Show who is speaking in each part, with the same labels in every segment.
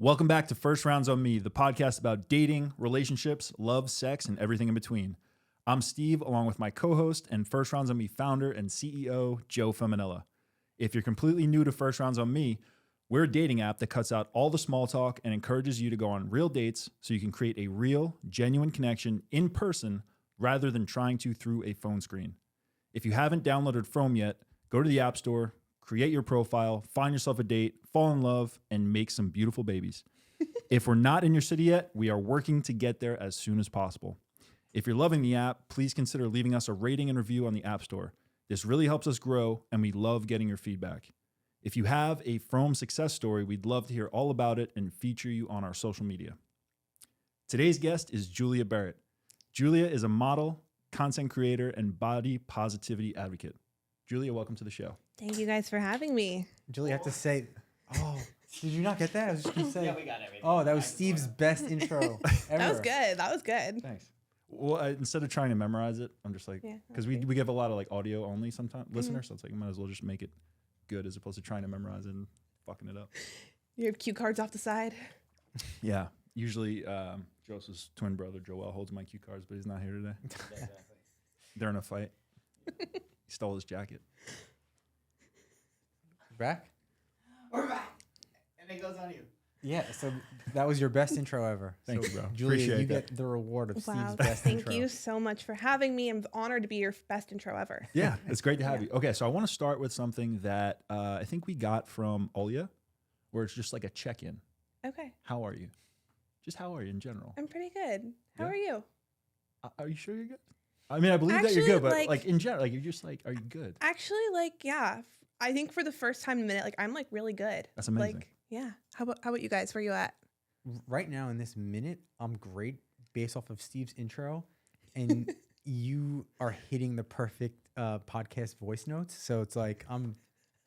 Speaker 1: Welcome back to First Rounds on Me, the podcast about dating, relationships, love, sex, and everything in between. I'm Steve, along with my co-host and First Rounds on Me founder and CEO, Joe Feminella. If you're completely new to First Rounds on Me, we're a dating app that cuts out all the small talk and encourages you to go on real dates so you can create a real, genuine connection in person rather than trying to through a phone screen. If you haven't downloaded Chrome yet, go to the App Store, create your profile, find yourself a date, fall in love, and make some beautiful babies. If we're not in your city yet, we are working to get there as soon as possible. If you're loving the app, please consider leaving us a rating and review on the App Store. This really helps us grow, and we love getting your feedback. If you have a From success story, we'd love to hear all about it and feature you on our social media. Today's guest is Julia Berit. Julia is a model, content creator, and body positivity advocate. Julia, welcome to the show.
Speaker 2: Thank you guys for having me.
Speaker 3: Julie, I have to say, did you not get that? I was just going to say.
Speaker 4: Yeah, we got everything.
Speaker 3: Oh, that was Steve's best intro ever.
Speaker 2: That was good. That was good.
Speaker 1: Thanks. Well, instead of trying to memorize it, I'm just like, because we give a lot of like audio only sometimes listeners, so it's like, you might as well just make it good as opposed to trying to memorize it and fucking it up.
Speaker 2: You have cue cards off the side.
Speaker 1: Yeah. Usually, Joseph's twin brother, Joel, holds my cue cards, but he's not here today.
Speaker 4: Exactly.
Speaker 1: They're in a fight. He stole his jacket.
Speaker 3: Back?
Speaker 4: We're back. And it goes on you.
Speaker 3: Yeah, so that was your best intro ever.
Speaker 1: Thank
Speaker 3: so
Speaker 1: you, bro.
Speaker 3: Julia,
Speaker 1: Appreciate
Speaker 3: you
Speaker 1: that.
Speaker 3: get the reward of
Speaker 2: Wow.
Speaker 3: Steve's best
Speaker 2: Thank
Speaker 3: intro.
Speaker 2: you so much for having me. I'm honored to be your best intro ever.
Speaker 1: Yeah, it's great to have you. Okay, so I want to start with something that I think we got from Olya, where it's just like a check-in.
Speaker 2: Okay.
Speaker 1: How are you? Just how are you in general?
Speaker 2: I'm pretty good. How
Speaker 1: Yeah.
Speaker 2: are you?
Speaker 1: Are you sure you're good? I mean, I believe that you're
Speaker 2: Actually,
Speaker 1: good, but
Speaker 2: like-
Speaker 1: like in general, like you're just like, are you good?
Speaker 2: Actually, yeah. I think for the first time in a minute, like I'm like really good.
Speaker 1: That's amazing.
Speaker 2: Like, yeah. How about you guys? Where you at?
Speaker 3: Right now in this minute, I'm great based off of Steve's intro. And you are hitting the perfect podcast voice notes. So it's like, I'm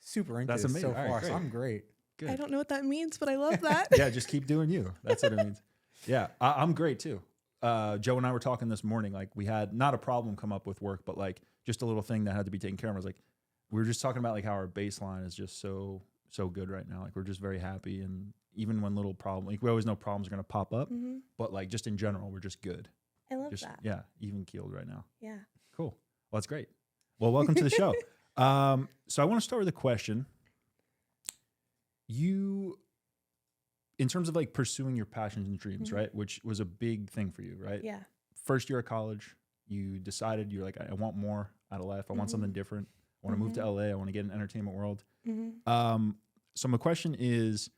Speaker 3: super into
Speaker 1: That's
Speaker 3: this
Speaker 1: amazing.
Speaker 3: so
Speaker 1: All right,
Speaker 3: far.
Speaker 1: great.
Speaker 3: So I'm great.
Speaker 1: Good.
Speaker 2: I don't know what that means, but I love that.
Speaker 1: Yeah, just keep doing you. That's what it means. Yeah, I'm great too. Joe and I were talking this morning. Like we had not a problem come up with work, but like just a little thing that had to be taken care of. I was like, we were just talking about like how our baseline is just so good right now. Like we're just very happy, and even when little problem, like we always know problems are gonna pop up,
Speaker 2: Hmm.
Speaker 1: but like just in general, we're just good.
Speaker 2: I love
Speaker 1: Just
Speaker 2: that.
Speaker 1: yeah, even keeled right now.
Speaker 2: Yeah.
Speaker 1: Cool. Well, that's great. Well, welcome to the show. So I want to start with a question. You, in terms of like pursuing your passions and dreams,
Speaker 2: Mhm.
Speaker 1: right? Which was a big thing for you, right?
Speaker 2: Yeah.
Speaker 1: First year of college, you decided you're like, I want more out of life. I want
Speaker 2: Mhm.
Speaker 1: something different. I want to move to LA. I want to get in the entertainment world.
Speaker 2: Hmm.
Speaker 1: So my question is,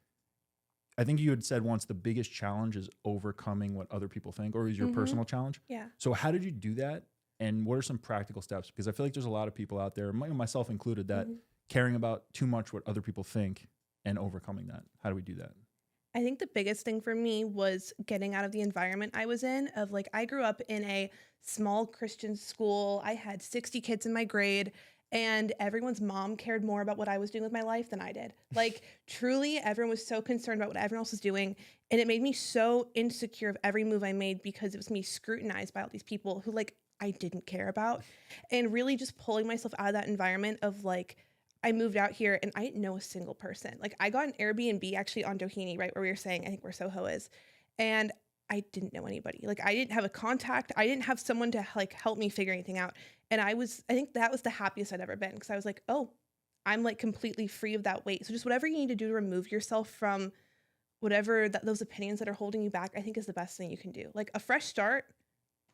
Speaker 1: I think you had said once the biggest challenge is overcoming what other people think, or is your
Speaker 2: Mhm.
Speaker 1: personal challenge.
Speaker 2: Yeah.
Speaker 1: So how did you do that? And what are some practical steps? Because I feel like there's a lot of people out there, myself included, that
Speaker 2: Mhm.
Speaker 1: caring about too much what other people think and overcoming that. How do we do that?
Speaker 2: I think the biggest thing for me was getting out of the environment I was in of like, I grew up in a small Christian school. I had 60 kids in my grade, and everyone's mom cared more about what I was doing with my life than I did. Like truly, everyone was so concerned about what everyone else was doing. And it made me so insecure of every move I made because it was me scrutinized by all these people who like I didn't care about. And really just pulling myself out of that environment of like, I moved out here and I didn't know a single person. Like I got an Airbnb actually on Doheny, right where we were saying, I think where Soho is. And I didn't know anybody. Like I didn't have a contact. I didn't have someone to like help me figure anything out. And I think that was the happiest I'd ever been because I was like, oh, I'm like completely free of that weight. So just whatever you need to do to remove yourself from whatever those opinions that are holding you back, I think is the best thing you can do. Like a fresh start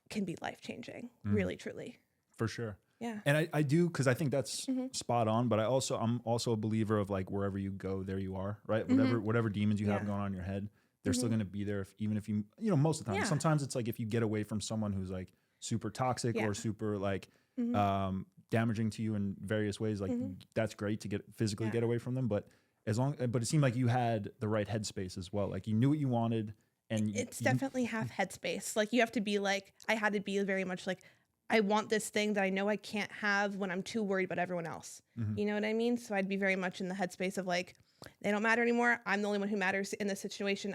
Speaker 2: can be life-changing, really, truly.
Speaker 1: For sure.
Speaker 2: Yeah.
Speaker 1: And I do, because I think that's
Speaker 2: Mhm.
Speaker 1: spot on, but I'm also a believer of like wherever you go, there you are, right? Whatever demons you have
Speaker 2: Yeah.
Speaker 1: going on in your head, they're still
Speaker 2: Mhm.
Speaker 1: going to be there even if you most of the time.
Speaker 2: Yeah.
Speaker 1: Sometimes it's like if you get away from someone who's like super toxic
Speaker 2: Yeah.
Speaker 1: or super like
Speaker 2: Mhm.
Speaker 1: damaging to you in various ways, like
Speaker 2: Mhm.
Speaker 1: that's great to get physically
Speaker 2: Yeah.
Speaker 1: get away from them, but it seemed like you had the right headspace as well. Like you knew what you wanted, and
Speaker 2: It's definitely half headspace. Like you have to be like, I had to be very much like, I want this thing that I know I can't have when I'm too worried about everyone else.
Speaker 1: Mhm.
Speaker 2: You know what I mean? So I'd be very much in the headspace of like, they don't matter anymore. I'm the only one who matters in this situation.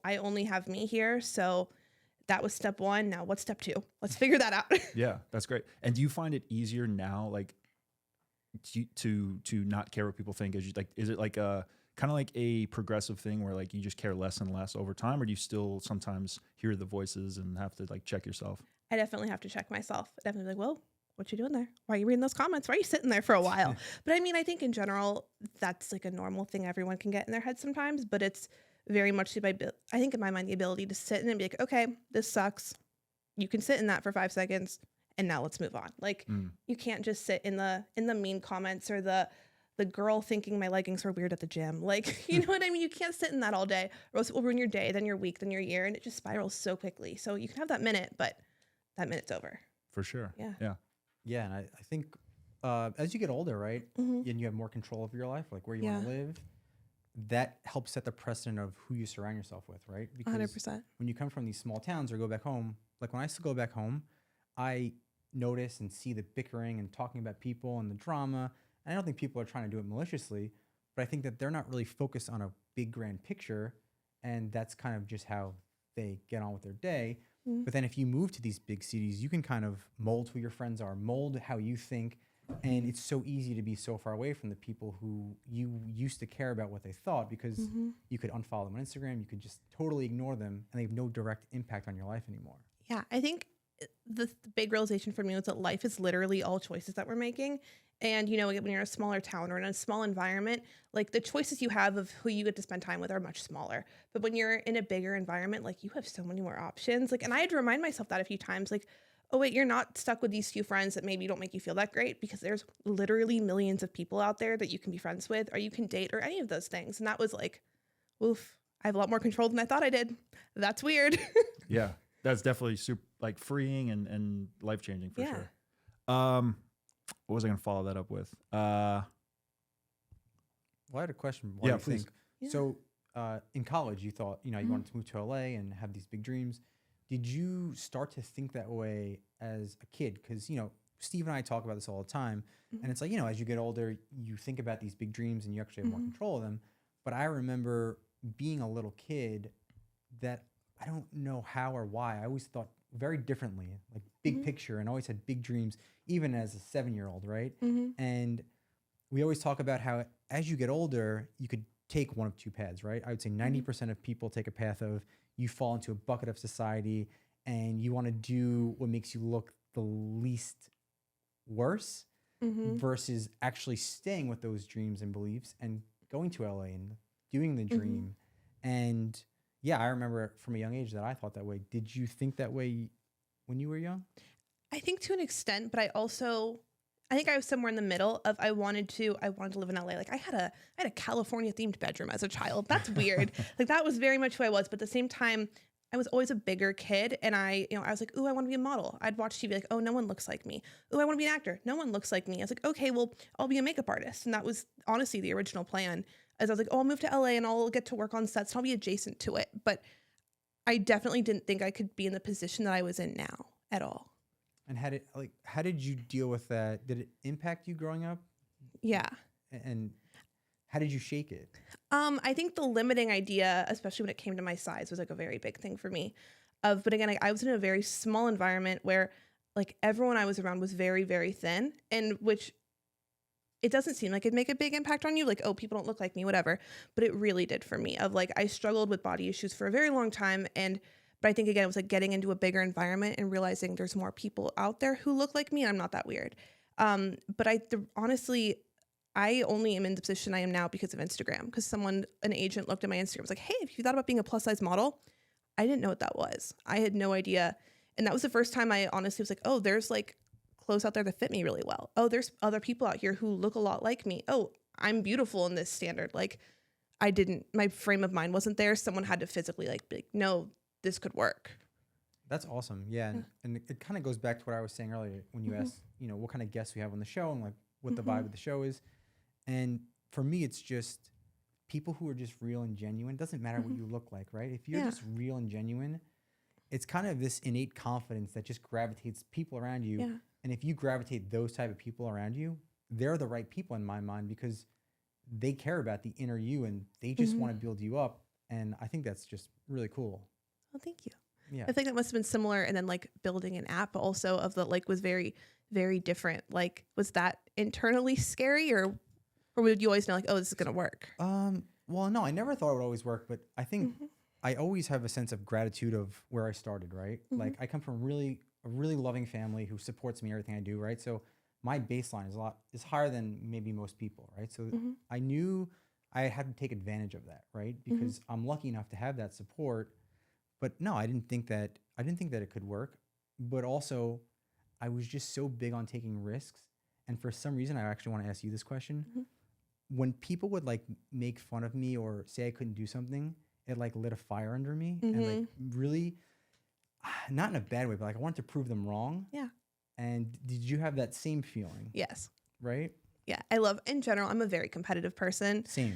Speaker 2: I only have me here. So that was step one. Now what's step two? Let's figure that out.
Speaker 1: Yeah, that's great. And do you find it easier now, like to not care what people think? Is it like kind of like a progressive thing where like you just care less and less over time, or do you still sometimes hear the voices and have to like check yourself?
Speaker 2: I definitely have to check myself. I definitely be like, well, what you doing there? Why are you reading those comments? Why are you sitting there for a while? But I mean, I think in general, that's like a normal thing everyone can get in their head sometimes, but it's very much I think in my mind, the ability to sit in and be like, okay, this sucks. You can sit in that for 5 seconds and now let's move on. Like you can't just sit in the mean comments or the girl thinking my leggings were weird at the gym. Like, you know what I mean? You can't sit in that all day or else it will ruin your day, then your week, then your year, and it just spirals so quickly. So you can have that minute, but that minute's over.
Speaker 1: For sure.
Speaker 2: Yeah.
Speaker 1: Yeah.
Speaker 3: Yeah, and I think as you get older, right, and you have more control of your life, like where you want to live, that helps set the precedent of who you surround yourself with, right? Because
Speaker 2: 100%.
Speaker 3: when you come from these small towns or go back home, like when I still go back home, I notice and see the bickering and talking about people and the drama. And I don't think people are trying to do it maliciously, but I think that they're not really focused on a big grand picture, and that's kind of just how they get on with their day. But then if you move to these big cities, you can kind of mold who your friends are, mold how you think. And it's so easy to be so far away from the people who you used to care about what they thought, because you could unfollow them on Instagram. You could just totally ignore them and they have no direct impact on your life anymore.
Speaker 2: Yeah, I think the big realization for me was that life is literally all choices that we're making. And, you know, when you're in a smaller town or in a small environment, like the choices you have of who you get to spend time with are much smaller. But when you're in a bigger environment, like you have so many more options. Like, and I had to remind myself that a few times, like, oh, wait, you're not stuck with these few friends that maybe don't make you feel that great, because there's literally millions of people out there that you can be friends with or you can date or any of those things. And that was like, oof, I have a lot more control than I thought I did. That's weird.
Speaker 1: Yeah. That's definitely super like freeing and life-changing for sure. What was I going to follow that up with?
Speaker 3: Well, I had a question.
Speaker 1: Yeah, please.
Speaker 2: Yeah.
Speaker 3: So in college, you thought, you know, you wanted to move to LA and have these big dreams. Did you start to think that way as a kid? Because, you know, Steve and I talk about this all the time. And it's like, you know, as you get older, you think about these big dreams and you actually have more control of them. But I remember being a little kid that I don't know how or why. I always thought very differently, like big picture, and always had big dreams, even as a 7-year-old, right? And we always talk about how as you get older, you could take one of two paths, right? I would say 90% of people take a path of you fall into a bucket of society and you want to do what makes you look the least worse versus actually staying with those dreams and beliefs and going to LA and doing the dream. And yeah, I remember from a young age that I thought that way. Did you think that way when you were young?
Speaker 2: I think to an extent, but I think I was somewhere in the middle of I wanted to live in LA. Like I had a California themed bedroom as a child. That's weird. Like that was very much who I was. But at the same time, I was always a bigger kid, and I was like, ooh, I want to be a model. I'd watch TV like, oh, no one looks like me. Ooh, I want to be an actor. No one looks like me. I was like, okay, well, I'll be a makeup artist. And that was honestly the original plan. As I was like, oh, I'll move to LA and I'll get to work on sets and I'll be adjacent to it. But I definitely didn't think I could be in the position that I was in now at all.
Speaker 3: And how did you deal with that? Did it impact you growing up?
Speaker 2: Yeah.
Speaker 3: And how did you shake it?
Speaker 2: I think the limiting idea, especially when it came to my size, was like a very big thing for me. But again, I was in a very small environment where like everyone I was around was very, very thin, and which it doesn't seem like it'd make a big impact on you. Like, oh, people don't look like me, whatever. But it really did for me. Of like, I struggled with body issues for a very long time. But I think again, it was like getting into a bigger environment and realizing there's more people out there who look like me. And I'm not that weird. But honestly, I only am in the position I am now because of Instagram. Because an agent looked at my Instagram and was like, hey, have you thought about being a plus size model? I didn't know what that was. I had no idea. And that was the first time I honestly was like, oh, there's like clothes out there that fit me really well. Oh, there's other people out here who look a lot like me. Oh, I'm beautiful in this standard. Like my frame of mind wasn't there. Someone had to physically like be like, no, this could work.
Speaker 3: That's awesome. Yeah. And it kind of goes back to what I was saying earlier when you asked, you know, what kind of guests we have on the show and like what the vibe of the show is. And for me, it's just people who are just real and genuine. It doesn't matter what you look like, right? If you're just real and genuine, it's kind of this innate confidence that just gravitates people around you.
Speaker 2: Yeah.
Speaker 3: And if you gravitate those type of people around you, they're the right people in my mind because they care about the inner you and they just want to build you up. And I think that's just really cool.
Speaker 2: Oh, thank you.
Speaker 3: Yeah.
Speaker 2: I think that must have been similar. And then like building an app also of the like was very, very different. Like, was that internally scary or would you always know like, oh, this is going to work?
Speaker 3: Well, no, I never thought it would always work, but I think
Speaker 2: Mhm.
Speaker 3: I always have a sense of gratitude of where I started, right?
Speaker 2: Mhm.
Speaker 3: Like I come from a really loving family who supports me in everything I do, right? So my baseline is higher than maybe most people, right? So
Speaker 2: Mhm.
Speaker 3: I knew I had to take advantage of that, right? Because I'm lucky enough to have that support. But no, I didn't think that it could work. But also I was just so big on taking risks. And for some reason I actually want to ask you this question.
Speaker 2: Mhm.
Speaker 3: When people would like make fun of me or say I couldn't do something, it like lit a fire under me and like really not in a bad way, but like I wanted to prove them wrong.
Speaker 2: Yeah.
Speaker 3: And did you have that same feeling?
Speaker 2: Yes.
Speaker 3: Right?
Speaker 2: Yeah. In general, I'm a very competitive person
Speaker 3: Same.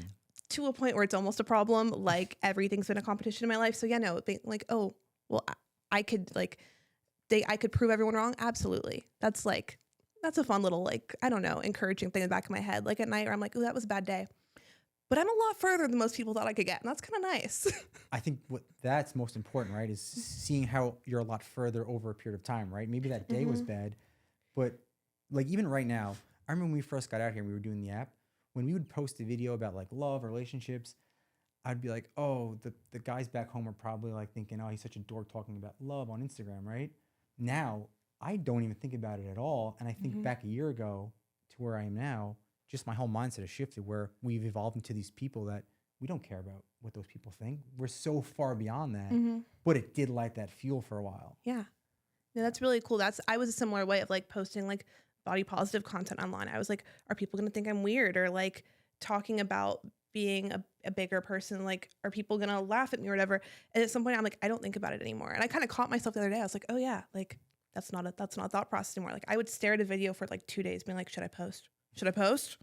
Speaker 2: to a point where it's almost a problem. Like everything's been a competition in my life. So yeah, no, like, oh, well, I could like, I could prove everyone wrong. Absolutely. That's a fun little, like, I don't know, encouraging thing in the back of my head. Like at night where I'm like, oh, that was a bad day. But I'm a lot further than most people thought I could get. And that's kind of nice.
Speaker 3: I think what that's most important, right, is seeing how you're a lot further over a period of time, right? Maybe that day was bad, but like even right now, I remember when we first got out here, we were doing the app. When we would post a video about like love, relationships, I'd be like, oh, the guys back home are probably like thinking, oh, he's such a dork talking about love on Instagram, right? Now, I don't even think about it at all. And I think back a year ago to where I am now, just my whole mindset has shifted where we've evolved into these people that we don't care about what those people think. We're so far beyond that, but it did light that fuel for a while.
Speaker 2: Yeah. No, that's really cool. I was a similar way of like posting like body positive content online. I was like, are people going to think I'm weird? Or like talking about being a bigger person? Like, are people going to laugh at me or whatever? And at some point I'm like, I don't think about it anymore. And I kind of caught myself the other day. I was like, oh yeah, like that's not a thought process anymore. Like I would stare at a video for like 2 days being like, should I post? Should I post?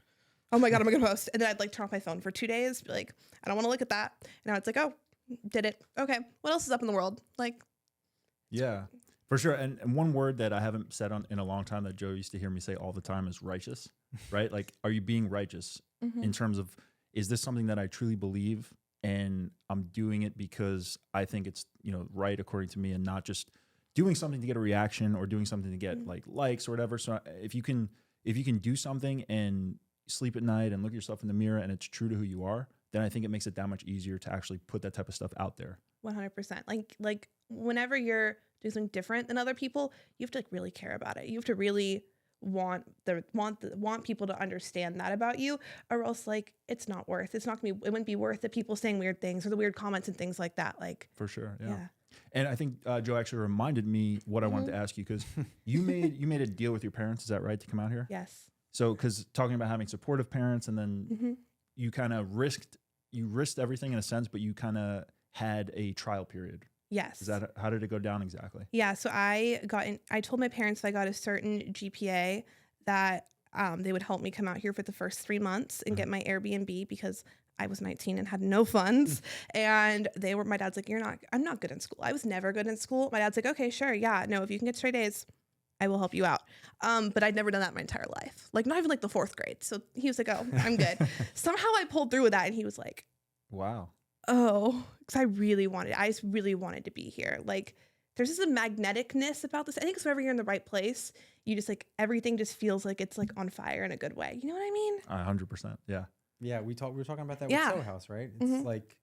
Speaker 2: Oh my God, am I gonna post? And then I'd like turn off my phone for 2 days, be like, I don't want to look at that. And now it's like, oh, did it. Okay. What else is up in the world? Like,
Speaker 1: Yeah, for sure. And one word that I haven't said in a long time that Joe used to hear me say all the time is righteous, right? Like, are you being righteous in terms of, is this something that I truly believe and I'm doing it because I think it's, right according to me and not just doing something to get a reaction or doing something to get like likes or whatever. So if you can do something and sleep at night and look at yourself in the mirror and it's true to who you are, then I think it makes it that much easier to actually put that type of stuff out there.
Speaker 2: 100%. Like whenever you're doing something different than other people, you have to like really care about it. You have to really want people to understand that about you, or else like it wouldn't be worth the people saying weird things or the weird comments and things like that. Like
Speaker 1: For sure. Yeah.
Speaker 2: yeah.
Speaker 1: And I think Joe actually reminded me what I wanted to ask you, because you made a deal with your parents. Is that right, to come out here?
Speaker 2: Yes.
Speaker 1: So, because talking about having supportive parents, and then you kind of risked everything in a sense, but you kind of had a trial period.
Speaker 2: Yes.
Speaker 1: How did it go down exactly?
Speaker 2: Yeah. So I told my parents if I got a certain GPA that they would help me come out here for the first 3 months and get my Airbnb, because I was 19 and had no funds. And my dad's like, I'm not good in school. I was never good in school. My dad's like, okay, sure. Yeah, no, if you can get straight A's, I will help you out. But I'd never done that my entire life. Like not even like the 4th grade. So he was like, oh, I'm good. Somehow I pulled through with that. And he was like,
Speaker 1: Wow.
Speaker 2: oh, because I just really wanted to be here. Like there's just a magneticness about this. I think it's whenever you're in the right place, you just like, everything just feels like it's like on fire in a good way. You know what I mean?
Speaker 1: 100%. Yeah.
Speaker 3: Yeah, we were talking about that with Soho House, right? It's like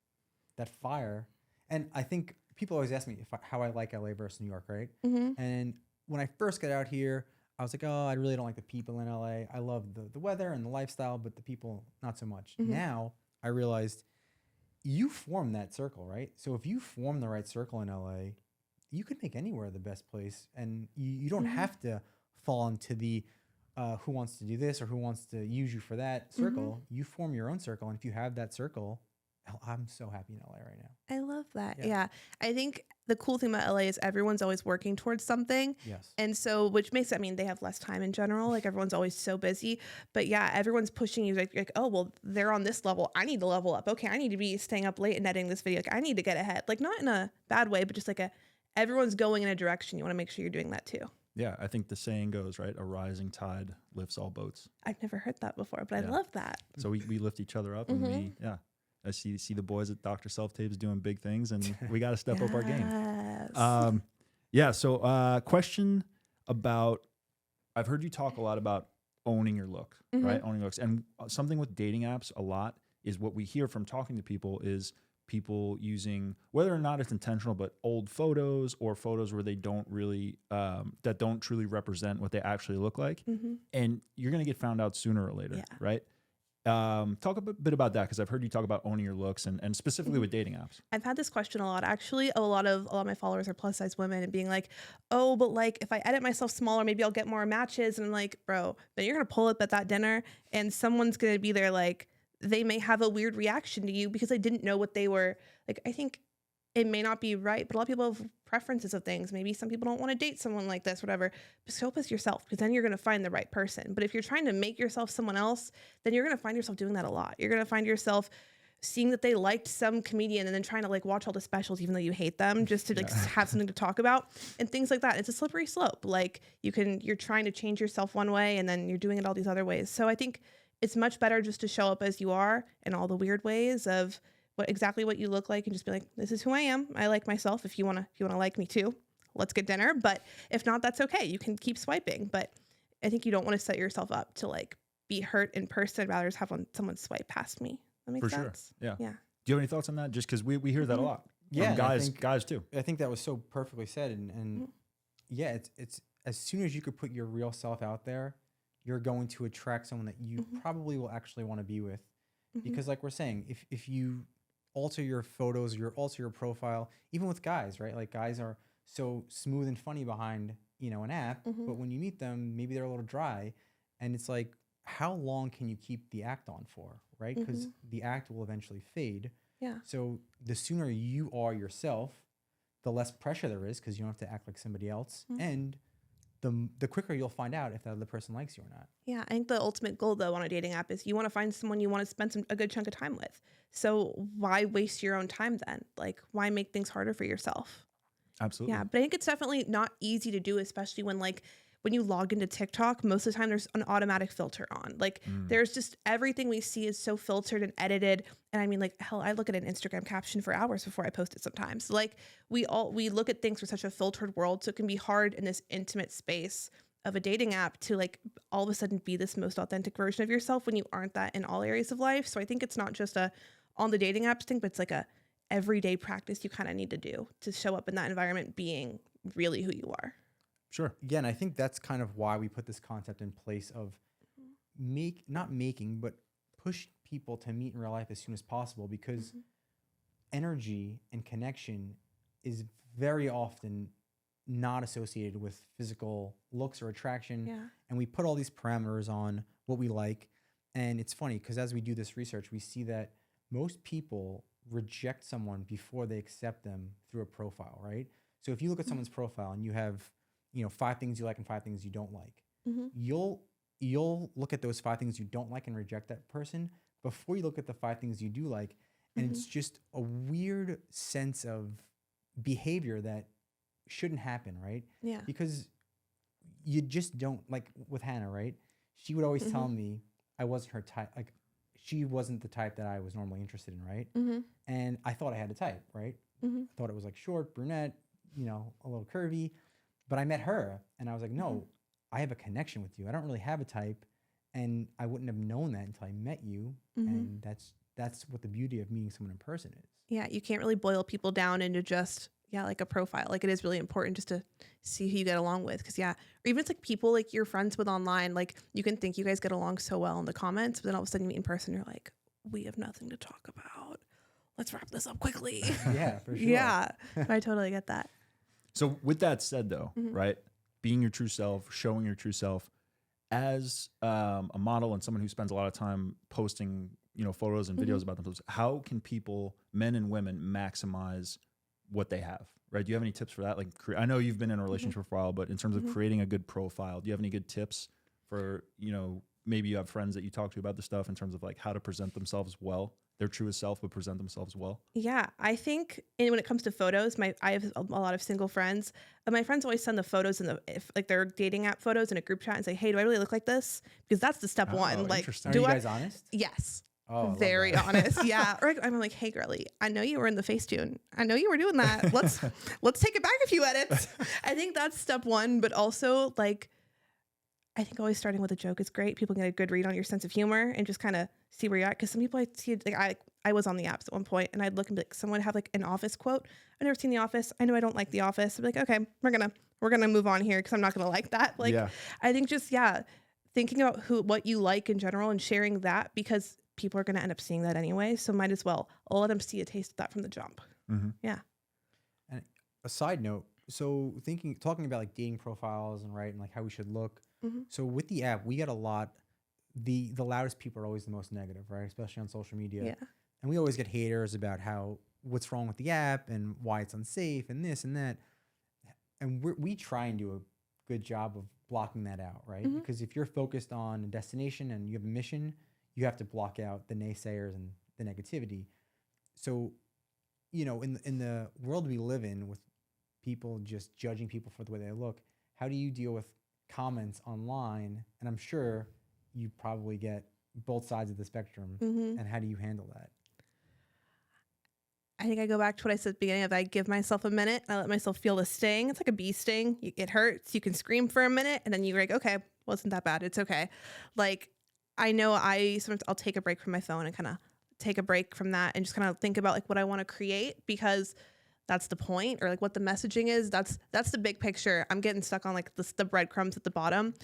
Speaker 3: that fire. And I think people always ask me how I like LA versus New York, right? And when I first got out here, I was like, oh, I really don't like the people in LA. I love the weather and the lifestyle, but the people, not so much. Now I realized you form that circle, right? So if you form the right circle in LA, you could make anywhere the best place. And you don't have to fall into the who wants to do this or who wants to use you for that circle. You form your own circle. And if you have that circle, I'm so happy in LA right now.
Speaker 2: I love that. Yeah. I think the cool thing about LA is everyone's always working towards something.
Speaker 3: Yes.
Speaker 2: And so, which makes, they have less time in general. Like everyone's always so busy, but yeah, everyone's pushing you like, oh, well, they're on this level. I need to level up. Okay. I need to be staying up late and editing this video. Like I need to get ahead. Like not in a bad way, but just like everyone's going in a direction. You want to make sure you're doing that too.
Speaker 1: Yeah. I think the saying goes, right? A rising tide lifts all boats.
Speaker 2: I've never heard that before, but I love that.
Speaker 1: So we lift each other up and I see the boys at Dr. Self Tapes doing big things, and we got to step up our game. So question about, I've heard you talk a lot about owning your look, right? Owning looks. And something with dating apps a lot is what we hear from talking to people is people using, whether or not it's intentional, but old photos or photos where they don't really, that don't truly represent what they actually look like. And you're going to get found out sooner or later, right? Talk a bit about that, because I've heard you talk about owning your looks and specifically with dating apps.
Speaker 2: I've had this question a lot. Actually, a lot of my followers are plus size women and being like, oh, but like if I edit myself smaller, maybe I'll get more matches. And I'm like, bro, then you're going to pull up at that dinner and someone's going to be there like, they may have a weird reaction to you because they didn't know what they were like. I think it may not be right, but a lot of people have preferences of things. Maybe some people don't want to date someone like this, whatever. But show up as yourself, because then you're going to find the right person. But if you're trying to make yourself someone else, then you're going to find yourself doing that a lot. You're going to find yourself seeing that they liked some comedian and then trying to like watch all the specials, even though you hate them, just to like have something to talk about and things like that. It's a slippery slope. Like you're trying to change yourself one way and then you're doing it all these other ways. So I think it's much better just to show up as you are in all the weird ways of exactly what you look like and just be like, this is who I am. I like myself. If you want to like me too, let's get dinner. But if not, that's okay. You can keep swiping. But I think you don't want to set yourself up to like be hurt in person. I'd rather just have someone swipe past me. That makes sense.
Speaker 1: Sure. Yeah.
Speaker 2: Yeah.
Speaker 1: Do you have any thoughts on that? Just because we hear that a lot.
Speaker 3: Yeah.
Speaker 1: From guys too.
Speaker 3: I think that was so perfectly said. And yeah, it's as soon as you could put your real self out there, you're going to attract someone that you probably will actually want to be with. Because like we're saying, if you alter your photos, alter your profile, even with guys, right? Like guys are so smooth and funny behind, an app, but when you meet them, maybe they're a little dry. And it's like, how long can you keep the act on for, right? Because the act will eventually fade.
Speaker 2: Yeah.
Speaker 3: So the sooner you are yourself, the less pressure there is, because you don't have to act like somebody else. And the quicker you'll find out if the other person likes you or not.
Speaker 2: Yeah, I think the ultimate goal, though, on a dating app is you want to find someone you want to spend a good chunk of time with. So why waste your own time then? Like, why make things harder for yourself?
Speaker 1: Absolutely.
Speaker 2: Yeah, but I think it's definitely not easy to do, especially when you log into TikTok, most of the time there's an automatic filter on. Like there's just everything we see is so filtered and edited. And I mean, like, hell, I look at an Instagram caption for hours before I post it sometimes. Like we look at things for such a filtered world. So it can be hard in this intimate space of a dating app to like all of a sudden be this most authentic version of yourself when you aren't that in all areas of life. So I think it's not just on the dating apps thing, but it's like a everyday practice you kind of need to do to show up in that environment being really who you are.
Speaker 1: Sure.
Speaker 3: Yeah, and I think that's kind of why we put this concept in place of but push people to meet in real life as soon as possible, because energy and connection is very often not associated with physical looks or attraction.
Speaker 2: Yeah.
Speaker 3: And we put all these parameters on what we like. And it's funny because as we do this research, we see that most people reject someone before they accept them through a profile, right? So if you look at someone's profile and you have 5 things you like and 5 things you don't like, you'll look at those 5 things you don't like and reject that person before you look at the 5 things you do like. And it's just a weird sense of behavior that shouldn't happen, right?
Speaker 2: Yeah.
Speaker 3: Because you just don't, like with Hannah, right? She would always tell me I wasn't her type. Like she wasn't the type that I was normally interested in, right? And I thought I had a type, right? I thought it was like short, brunette, a little curvy. But I met her and I was like, no, I have a connection with you. I don't really have a type. And I wouldn't have known that until I met you. And that's what the beauty of meeting someone in person is.
Speaker 2: Yeah, you can't really boil people down into just, like a profile. Like it is really important just to see who you get along with. Because or even it's like people like you're friends with online, like you can think you guys get along so well in the comments, but then all of a sudden you meet in person, you're like, we have nothing to talk about. Let's wrap this up quickly.
Speaker 3: Yeah, for sure.
Speaker 2: Yeah, I totally get that.
Speaker 1: So with that said, though, right, being your true self, showing your true self, as a model and someone who spends a lot of time posting, photos and videos about themselves, how can people, men and women, maximize what they have, right? Do you have any tips for that? Like, I know you've been in a relationship for a while, but in terms of creating a good profile, do you have any good tips for, maybe you have friends that you talk to about this stuff in terms of like how to present themselves well, their truest self, but present themselves well?
Speaker 2: Yeah, I think when it comes to photos, I have a lot of single friends. And my friends always send the photos if their dating app photos in a group chat and say, hey, do I really look like this? Because that's the step one. Like,
Speaker 3: Are you guys honest?
Speaker 2: Yes.
Speaker 3: Oh,
Speaker 2: very honest. Yeah. Or I'm like, hey, girlie, I know you were in the Facetune. I know you were doing that. Let's take it back a few edits. I think that's step one. But also, like, I think always starting with a joke is great. People get a good read on your sense of humor and just kind of see where you're at. Cause some people I see, like I was on the apps at one point and I'd look and be like, someone would have like an Office quote. I've never seen The Office. I know I don't like The Office. I'd be like, okay, we're going to move on here. Cause I'm not going to like that. Like,
Speaker 1: Yeah.
Speaker 2: I think just, thinking about what you like in general and sharing that, because people are going to end up seeing that anyway. So might as well, I'll let them see a taste of that from the jump.
Speaker 1: Mm-hmm.
Speaker 2: Yeah.
Speaker 3: And a side note, so talking about like dating profiles and right and like how we should look.
Speaker 2: Mm-hmm.
Speaker 3: So with the app, we get a lot. The loudest people are always the most negative, right? Especially on social media.
Speaker 2: Yeah.
Speaker 3: And we always get haters about what's wrong with the app and why it's unsafe and this and that. And we try and do a good job of blocking that out, right?
Speaker 2: Mm-hmm.
Speaker 3: Because if you're focused on a destination and you have a mission, you have to block out the naysayers and the negativity. So, in the world we live in with people just judging people for the way they look, how do you deal with comments online? And I'm sure you probably get both sides of the spectrum.
Speaker 2: Mm-hmm.
Speaker 3: And how do you handle that?
Speaker 2: I think I go back to what I said at the beginning of I give myself a minute. I let myself feel the sting. It's like a bee sting. It hurts. You can scream for a minute and then you're like, okay, wasn't that bad. It's okay. Like, I know sometimes I'll take a break from my phone and kind of take a break from that and just kind of think about like what I want to create, because that's the point, or like what the messaging is. That's the big picture. I'm getting stuck on like the breadcrumbs at the bottom.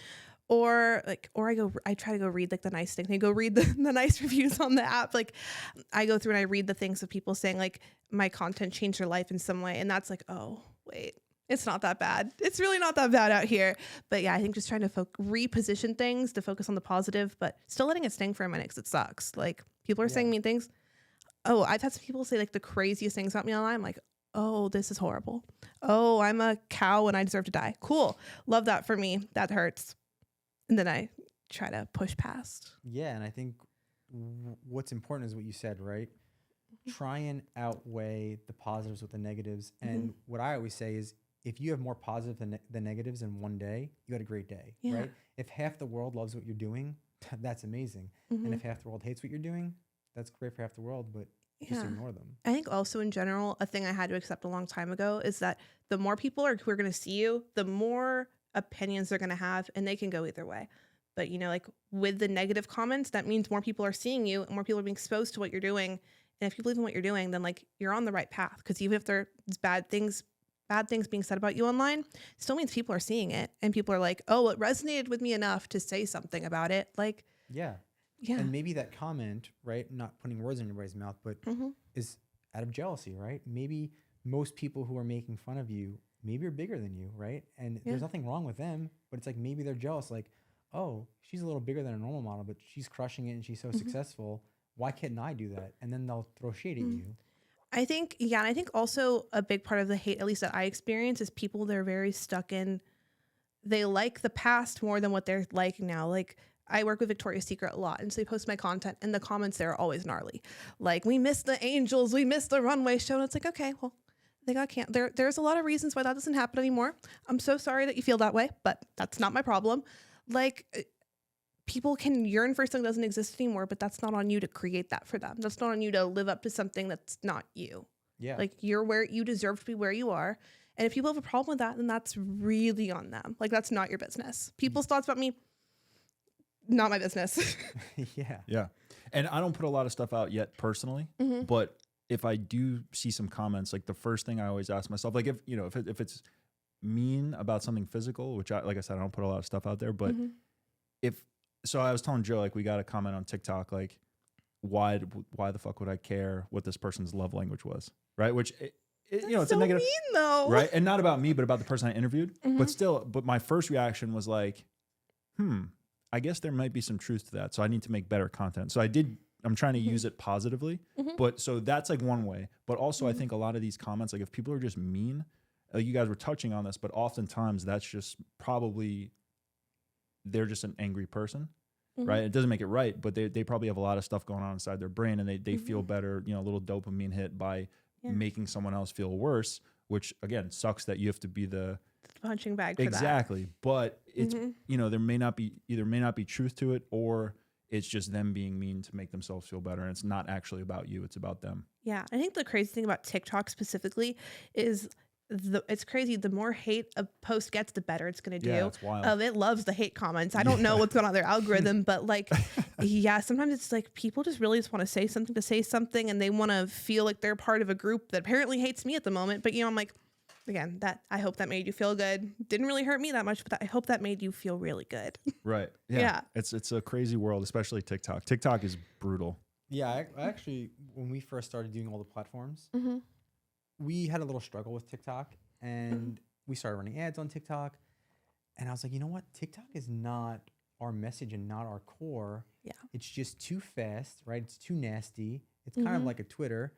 Speaker 2: Or I try to go read like the nice things. I go read the nice reviews on the app. Like I go through and I read the things of people saying like my content changed their life in some way. And that's like, oh, wait, it's not that bad. It's really not that bad out here. But yeah, I think just trying to reposition things to focus on the positive, but still letting it sting for a minute because it sucks. Like people are saying mean things. Oh, I've had some people say like the craziest things about me online. I'm like, oh, this is horrible. Oh, I'm a cow and I deserve to die. Cool. Love that for me. That hurts. And then I try to push past.
Speaker 3: Yeah, and I think what's important is what you said, right? Try and outweigh the positives with the negatives. And what I always say is, if you have more positive than negatives in one day, you had a great day, right? If half the world loves what you're doing, that's amazing. And if half the world hates what you're doing, that's great for half the world, but just ignore them.
Speaker 2: I think also in general, a thing I had to accept a long time ago is that the more people who are going to see you, the more opinions they're going to have, and they can go either way. But like with the negative comments, that means more people are seeing you and more people are being exposed to what you're doing. And if you believe in what you're doing, then like you're on the right path. Because even if there's bad things being said about you online, it still means people are seeing it and people are like, oh, it resonated with me enough to say something about it. Like,
Speaker 3: yeah. And maybe that comment, right, not putting words in anybody's mouth, but is out of jealousy, right? Maybe most people who are making fun of you maybe are bigger than you, right? And there's nothing wrong with them, but it's like maybe they're jealous, like, oh, she's a little bigger than a normal model, but she's crushing it and she's so successful. Why can't I do that? And then they'll throw shade at you.
Speaker 2: I think, and I think also a big part of the hate, at least that I experience, is people that are very stuck in, they like the past more than what they're like now. Like, I work with Victoria's Secret a lot, and so they post my content, and the comments there are always gnarly. Like, we missed the angels, we missed the runway show, and it's like, okay, well, they got there's a lot of reasons why that doesn't happen anymore. I'm so sorry that you feel that way, but that's not my problem. Like, people can yearn for something that doesn't exist anymore, but that's not on you to create that for them. That's not on you to live up to something that's not you.
Speaker 3: Yeah.
Speaker 2: Like, you're where you deserve to be, where you are. And if people have a problem with that, then that's really on them. Like, that's not your business. People's thoughts about me, not my business.
Speaker 3: Yeah.
Speaker 1: Yeah. And I don't put a lot of stuff out yet personally, but if I do see some comments, like the first thing I always ask myself, like if it's mean about something physical, which like I said, I don't put a lot of stuff out there, but so I was telling Joe, like, we got a comment on TikTok, like, why the fuck would I care what this person's love language was, right? Which it's
Speaker 2: so
Speaker 1: a negative,
Speaker 2: mean though,
Speaker 1: right? And not about me, but about the person I interviewed. But my first reaction was like, I guess there might be some truth to that. So I need to make better content. So I'm trying to use it positively. But so that's like one way. But also I think a lot of these comments, like if people are just mean, you guys were touching on this, but oftentimes that's just probably, they're just an angry person, right? It doesn't make it right, but they probably have a lot of stuff going on inside their brain, and they feel better, a little dopamine hit by making someone else feel worse, which again, sucks that you have to be the
Speaker 2: punching bag for
Speaker 1: exactly. But it's, there may not be truth to it, or it's just them being mean to make themselves feel better. And it's not actually about you. It's about them.
Speaker 2: Yeah. I think the crazy thing about TikTok specifically is it's crazy. The more hate a post gets, the better it's going to do.
Speaker 1: Yeah, it's wild.
Speaker 2: It loves the hate comments. I don't know what's going on with their algorithm, but like, yeah, sometimes it's like people just really just want to say something and they want to feel like they're part of a group that apparently hates me at the moment. But, I'm like, again, I hope that made you feel good. Didn't really hurt me that much, but I hope that made you feel really good.
Speaker 1: Right. Yeah. It's a crazy world, especially TikTok. TikTok is brutal.
Speaker 3: Yeah, I actually, when we first started doing all the platforms, we had a little struggle with TikTok, and we started running ads on TikTok. And I was like, you know what? TikTok is not our message and not our core.
Speaker 2: Yeah.
Speaker 3: It's just too fast, right? It's too nasty. It's kind of like a Twitter.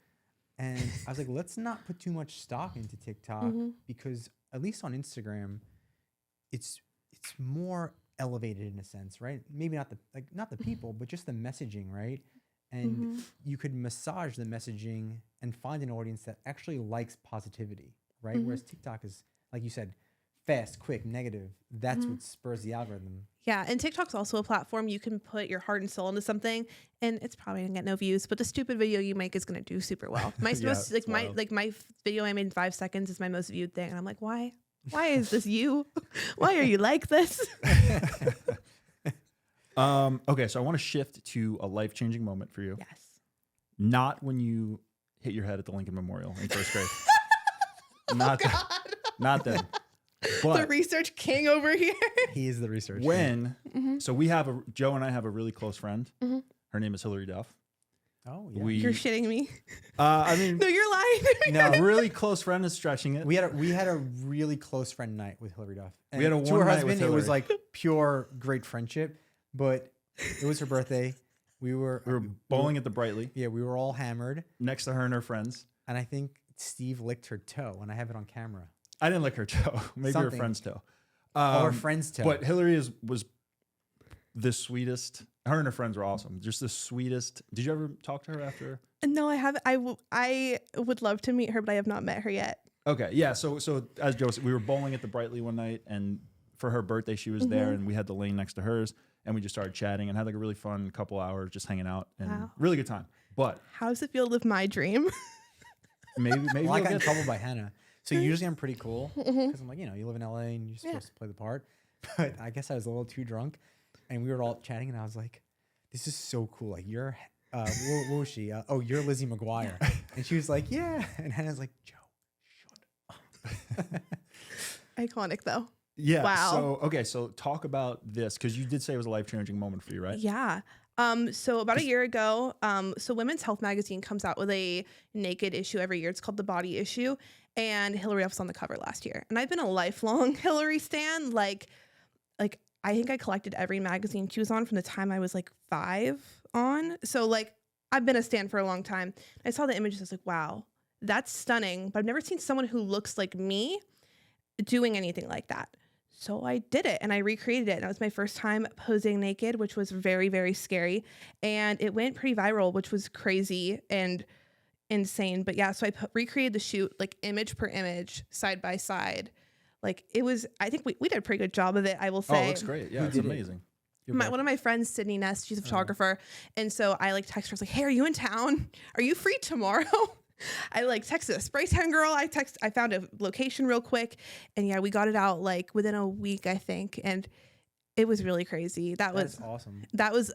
Speaker 3: And I was like, let's not put too much stock into TikTok because at least on Instagram, it's more elevated in a sense, right? Maybe not the people, but just the messaging, right? And you could massage the messaging and find an audience that actually likes positivity, right? Whereas TikTok is, like you said, fast, quick, negative. That's what spurs the algorithm.
Speaker 2: Yeah, and TikTok's also a platform you can put your heart and soul into something, and it's probably gonna get no views, but the stupid video you make is gonna do super well. My my video I made in 5 seconds is my most viewed thing, and I'm like, why? Why is this you? Why are you like this?
Speaker 1: Okay, so I want to shift to a life-changing moment for you.
Speaker 2: Yes.
Speaker 1: Not when you hit your head at the Lincoln Memorial in first grade. Not not then. But
Speaker 2: The research king over here.
Speaker 3: He is the researcher.
Speaker 1: when, so Joe and I have a really close friend. Her name is Hilary Duff.
Speaker 3: Oh, yeah.
Speaker 2: You're shitting me.
Speaker 1: I mean,
Speaker 2: No, you're lying.
Speaker 3: No,
Speaker 1: really close friend is stretching it.
Speaker 3: we had a really close friend night with Hilary Duff. And
Speaker 1: We had a
Speaker 3: to
Speaker 1: one
Speaker 3: her
Speaker 1: night with
Speaker 3: husband, it was
Speaker 1: Hilary.
Speaker 3: like pure great friendship, but it was her birthday. We were
Speaker 1: bowling at the Brightly
Speaker 3: Yeah, we were all hammered,
Speaker 1: next to her and her friends.
Speaker 3: and I think Steve licked her toe, and I have it on camera.
Speaker 1: I didn't lick her toe. Maybe her
Speaker 3: Something.
Speaker 1: friend's toe.
Speaker 3: Our friend's toe.
Speaker 1: But Hilary was the sweetest. Her and her friends were awesome. Just the sweetest. Did you ever talk to her after?
Speaker 2: No, I haven't. I would love to meet her, but I have not met her yet.
Speaker 1: Okay, yeah. So as Joe said, we were bowling at the Brightly one night, and for her birthday, she was there, and we had the lane next to hers, and we just started chatting and had like a really fun couple hours just hanging out and
Speaker 2: Wow.
Speaker 1: really good time. But
Speaker 2: How does it feel to live my dream?
Speaker 1: maybe
Speaker 3: well, I
Speaker 1: we'll
Speaker 3: got in
Speaker 1: get
Speaker 3: trouble by Hannah. So usually I'm pretty cool because I'm like, you live in LA and you're supposed to play the part. But I guess I was a little too drunk, and we were all chatting, and I was like, "This is so cool! Like you're, what was she? You're Lizzie McGuire." And she was like, "Yeah," and Hannah's like, "Joe, shut up."
Speaker 2: Iconic though.
Speaker 1: Yeah.
Speaker 2: Wow.
Speaker 1: So talk about this because you did say it was a life-changing moment for you, right?
Speaker 2: Yeah. So about a year ago, so Women's Health magazine comes out with a naked issue every year. It's called the Body Issue, and Hilary Duff was on the cover last year. And I've been a lifelong Hilary stan. Like I think I collected every magazine she was on from the time I was like 5 on. So like I've been a stan for a long time. I saw the images. I was like, wow, that's stunning. But I've never seen someone who looks like me doing anything like that. So I did it and I recreated it. And that was my first time posing naked, which was very, very scary. And it went pretty viral, which was crazy and insane. But yeah, so I recreated the shoot like image per image, side by side. Like it was, I think we did a pretty good job of it, I will say.
Speaker 1: Oh, it looks great. Yeah, it's amazing.
Speaker 2: One of my friends, Sydney Ness, she's a photographer. And so I like text her, I was like, hey, are you in town? Are you free tomorrow? I like texted a spray tan girl. I found a location real quick, and yeah, we got it out like within a week, I think, and it was really crazy.
Speaker 3: That's awesome.
Speaker 2: That was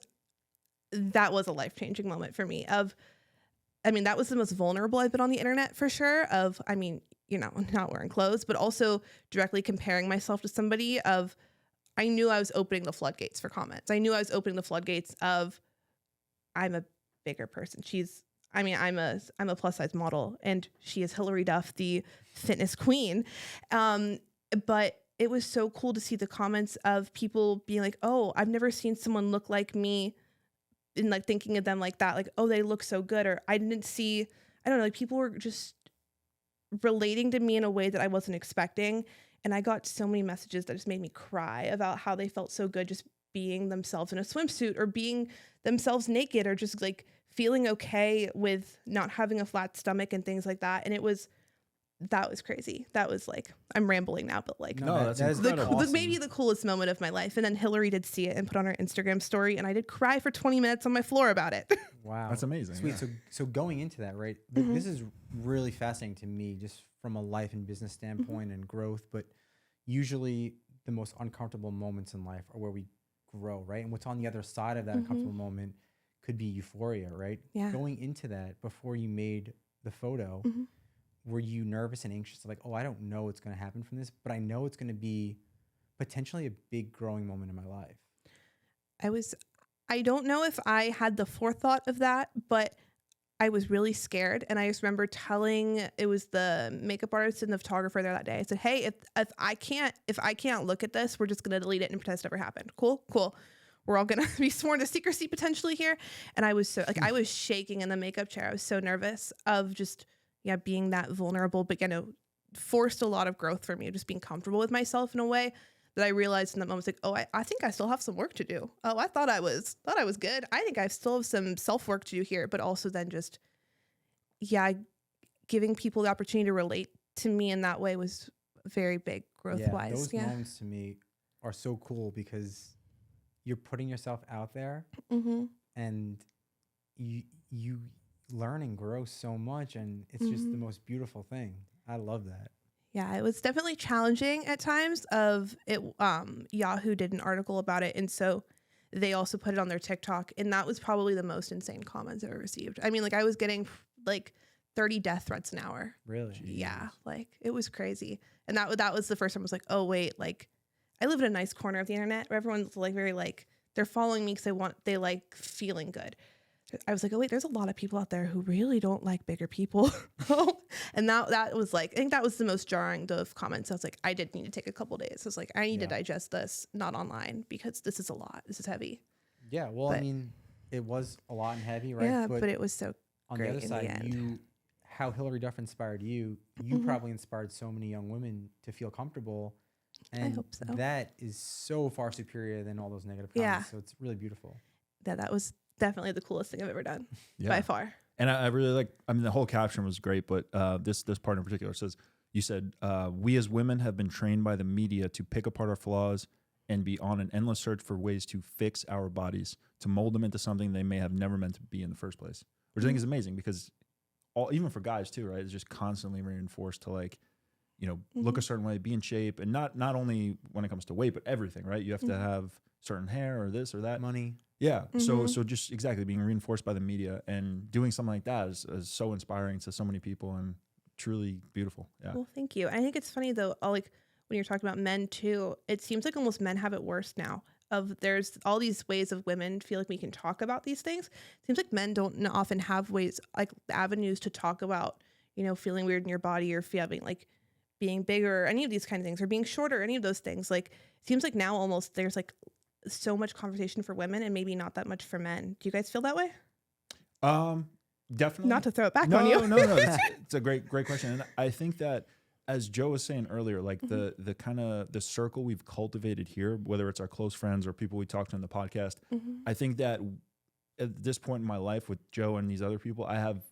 Speaker 2: a life-changing moment for me. That was the most vulnerable I've been on the internet for sure. Not wearing clothes, but also directly comparing myself to somebody. I knew I was opening the floodgates for comments. I knew I was opening the floodgates of, I'm a bigger person. I'm a plus size model, and she is Hilary Duff, the fitness queen. But it was so cool to see the comments of people being like, oh, I've never seen someone look like me, and like thinking of them like that. Like, oh, they look so good. Or I don't know, like people were just relating to me in a way that I wasn't expecting. And I got so many messages that just made me cry about how they felt so good just being themselves in a swimsuit or being themselves naked or just like feeling okay with not having a flat stomach and things like that. And that was crazy. That was like, I'm rambling now, but like
Speaker 1: No, that's incredible.
Speaker 3: awesome.
Speaker 2: maybe the coolest moment of my life. And then Hilary did see it and put on her Instagram story, and I did cry for 20 minutes on my floor about it.
Speaker 3: Wow,
Speaker 1: That's amazing.
Speaker 3: Sweet.
Speaker 1: Yeah.
Speaker 3: So going into that, right? This is really fascinating to me, just from a life and business standpoint and growth, but usually the most uncomfortable moments in life are where we grow, right? And what's on the other side of that uncomfortable moment could be euphoria, right?
Speaker 2: Yeah.
Speaker 3: Going into that before you made the photo, were you nervous and anxious? Like, oh, I don't know what's going to happen from this, but I know it's going to be potentially a big growing moment in my life.
Speaker 2: I don't know if I had the forethought of that, but I was really scared. And I just remember it was the makeup artist and the photographer there that day. I said, hey, if I can't look at this, we're just going to delete it and pretend it never happened. Cool. We're all going to be sworn to secrecy potentially here. And I was so I was shaking in the makeup chair. I was so nervous of just, being that vulnerable, but, forced a lot of growth for me, just being comfortable with myself in a way that I realized in that moment, like, oh, I think I still have some work to do. Oh, I thought I was good. I think I still have some self-work to do here, but also then just, giving people the opportunity to relate to me in that way was very big growth-wise.
Speaker 3: Those moments to me are so cool because you're putting yourself out there and you learn and grow so much, and it's just the most beautiful thing. I love that.
Speaker 2: Yeah, it was definitely challenging at times. Yahoo did an article about it, and so they also put it on their TikTok, and that was probably the most insane comments I've ever received. I mean, I was getting 30 death threats an hour.
Speaker 3: Really?
Speaker 1: Jeez.
Speaker 2: Yeah, it was crazy. And that was the first time I was like, oh wait, I live in a nice corner of the internet where everyone's very they're following me because they like feeling good. I was like, oh wait, there's a lot of people out there who really don't like bigger people. And that was I think that was the most jarring of comments. I was like, I did need to take a couple days. I was like, I need to digest this, not online, because this is a lot. This is heavy.
Speaker 3: Yeah, well, I mean, it was a lot and heavy, right?
Speaker 2: Yeah, but it was so
Speaker 3: on
Speaker 2: great
Speaker 3: the other side, how Hilary Duff inspired you probably inspired so many young women to feel comfortable. And
Speaker 2: I hope so.
Speaker 3: That is so far superior than all those negative comments.
Speaker 2: Yeah.
Speaker 3: So it's really beautiful.
Speaker 2: That was definitely the coolest thing I've ever done by far.
Speaker 1: And I really the whole caption was great, but this part in particular says, you said, we as women have been trained by the media to pick apart our flaws and be on an endless search for ways to fix our bodies, to mold them into something they may have never meant to be in the first place, which I think is amazing because even for guys too, right? It's just constantly reinforced to look a certain way, be in shape, and not only when it comes to weight, but everything, right? You have to have certain hair or this or that.
Speaker 3: Money.
Speaker 1: Yeah. So just exactly being reinforced by the media and doing something like that is so inspiring to so many people and truly beautiful. Yeah.
Speaker 2: Well, thank you. I think it's funny though, when you're talking about men too, it seems like almost men have it worse now. There's all these ways of women feel like we can talk about these things. It seems like men don't often have ways, avenues to talk about, feeling weird in your body or feeling being bigger or any of these kind of things, or being shorter, any of those things. It seems like now almost there's so much conversation for women and maybe not that much for men. Do you guys feel that way?
Speaker 1: Definitely.
Speaker 2: Not to throw it back on you.
Speaker 1: No. It's a great question. And I think that, as Joe was saying earlier, the kind of the circle we've cultivated here, whether it's our close friends or people we talked to in the podcast, I think that at this point in my life with Joe and these other people, I have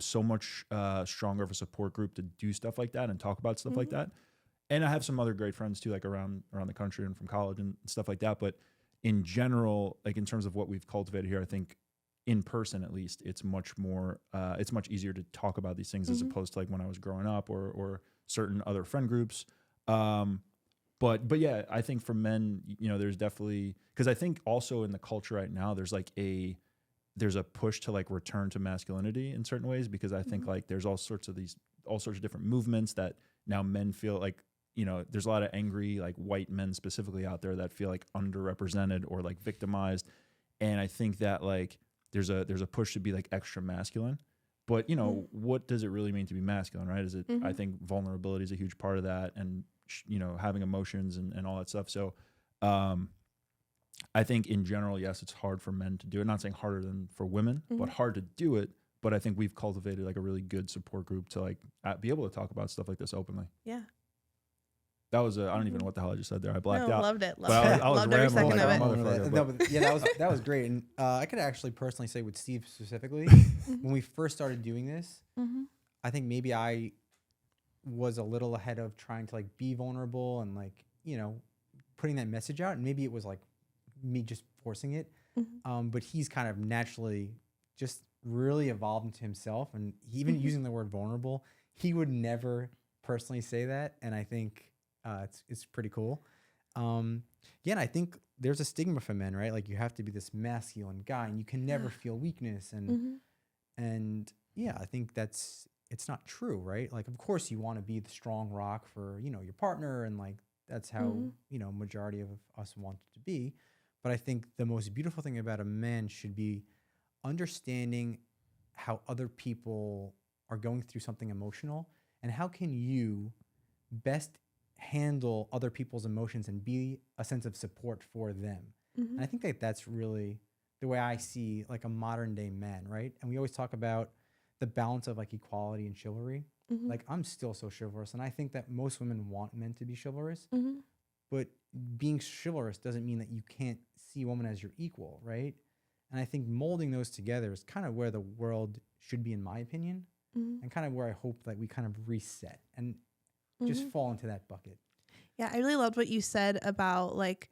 Speaker 1: so much stronger of a support group to do stuff like that and talk about stuff like that. And I have some other great friends too, around the country and from college and stuff like that. But in general, in terms of what we've cultivated here, I think in person, at least, it's much more, it's much easier to talk about these things as opposed to when I was growing up or certain other friend groups. But yeah, I think for men, there's definitely, because I think also in the culture right now, there's a push to return to masculinity in certain ways, because I think there's all sorts of different movements that now men feel there's a lot of angry white men specifically out there that feel underrepresented or victimized. And I think that there's a push to be extra masculine, but what does it really mean to be masculine, right? Is it, I think vulnerability is a huge part of that, and having emotions and all that stuff. So I think in general, yes, it's hard for men to do it. Not saying harder than for women, but hard to do it. But I think we've cultivated a really good support group to be able to talk about stuff like this openly.
Speaker 2: Yeah.
Speaker 1: That was I don't even know what the hell I just said there. I blacked out.
Speaker 2: Loved it.
Speaker 1: I was
Speaker 2: Loved every second of it.
Speaker 1: motherfucker.
Speaker 3: That was great. And I could actually personally say with Steve specifically, when we first started doing this, I think maybe I was a little ahead of trying to be vulnerable and putting that message out. And maybe it was me just forcing it. But he's kind of naturally just really evolved into himself. And even using the word vulnerable, he would never personally say that, and I think it's pretty cool. Again, I think there's a stigma for men, right? Like you have to be this masculine guy, and you can never feel weakness, and yeah, I think it's not true, right? Like, of course, you want to be the strong rock for your partner, and like that's how majority of us want it to be. But I think the most beautiful thing about a man should be understanding how other people are going through something emotional, and how can you best handle other people's emotions and be a sense of support for them. And I think that that's really the way I see like a modern day man, right? And we always talk about the balance of like equality and chivalry. Like I'm still so chivalrous, and I think that most women want men to be chivalrous, but being chivalrous doesn't mean that you can't see a woman as your equal, right? And I think molding those together is kind of where the world should be, in my opinion, and kind of where I hope that we kind of reset and just fall into that bucket.
Speaker 2: Yeah, I really loved what you said about like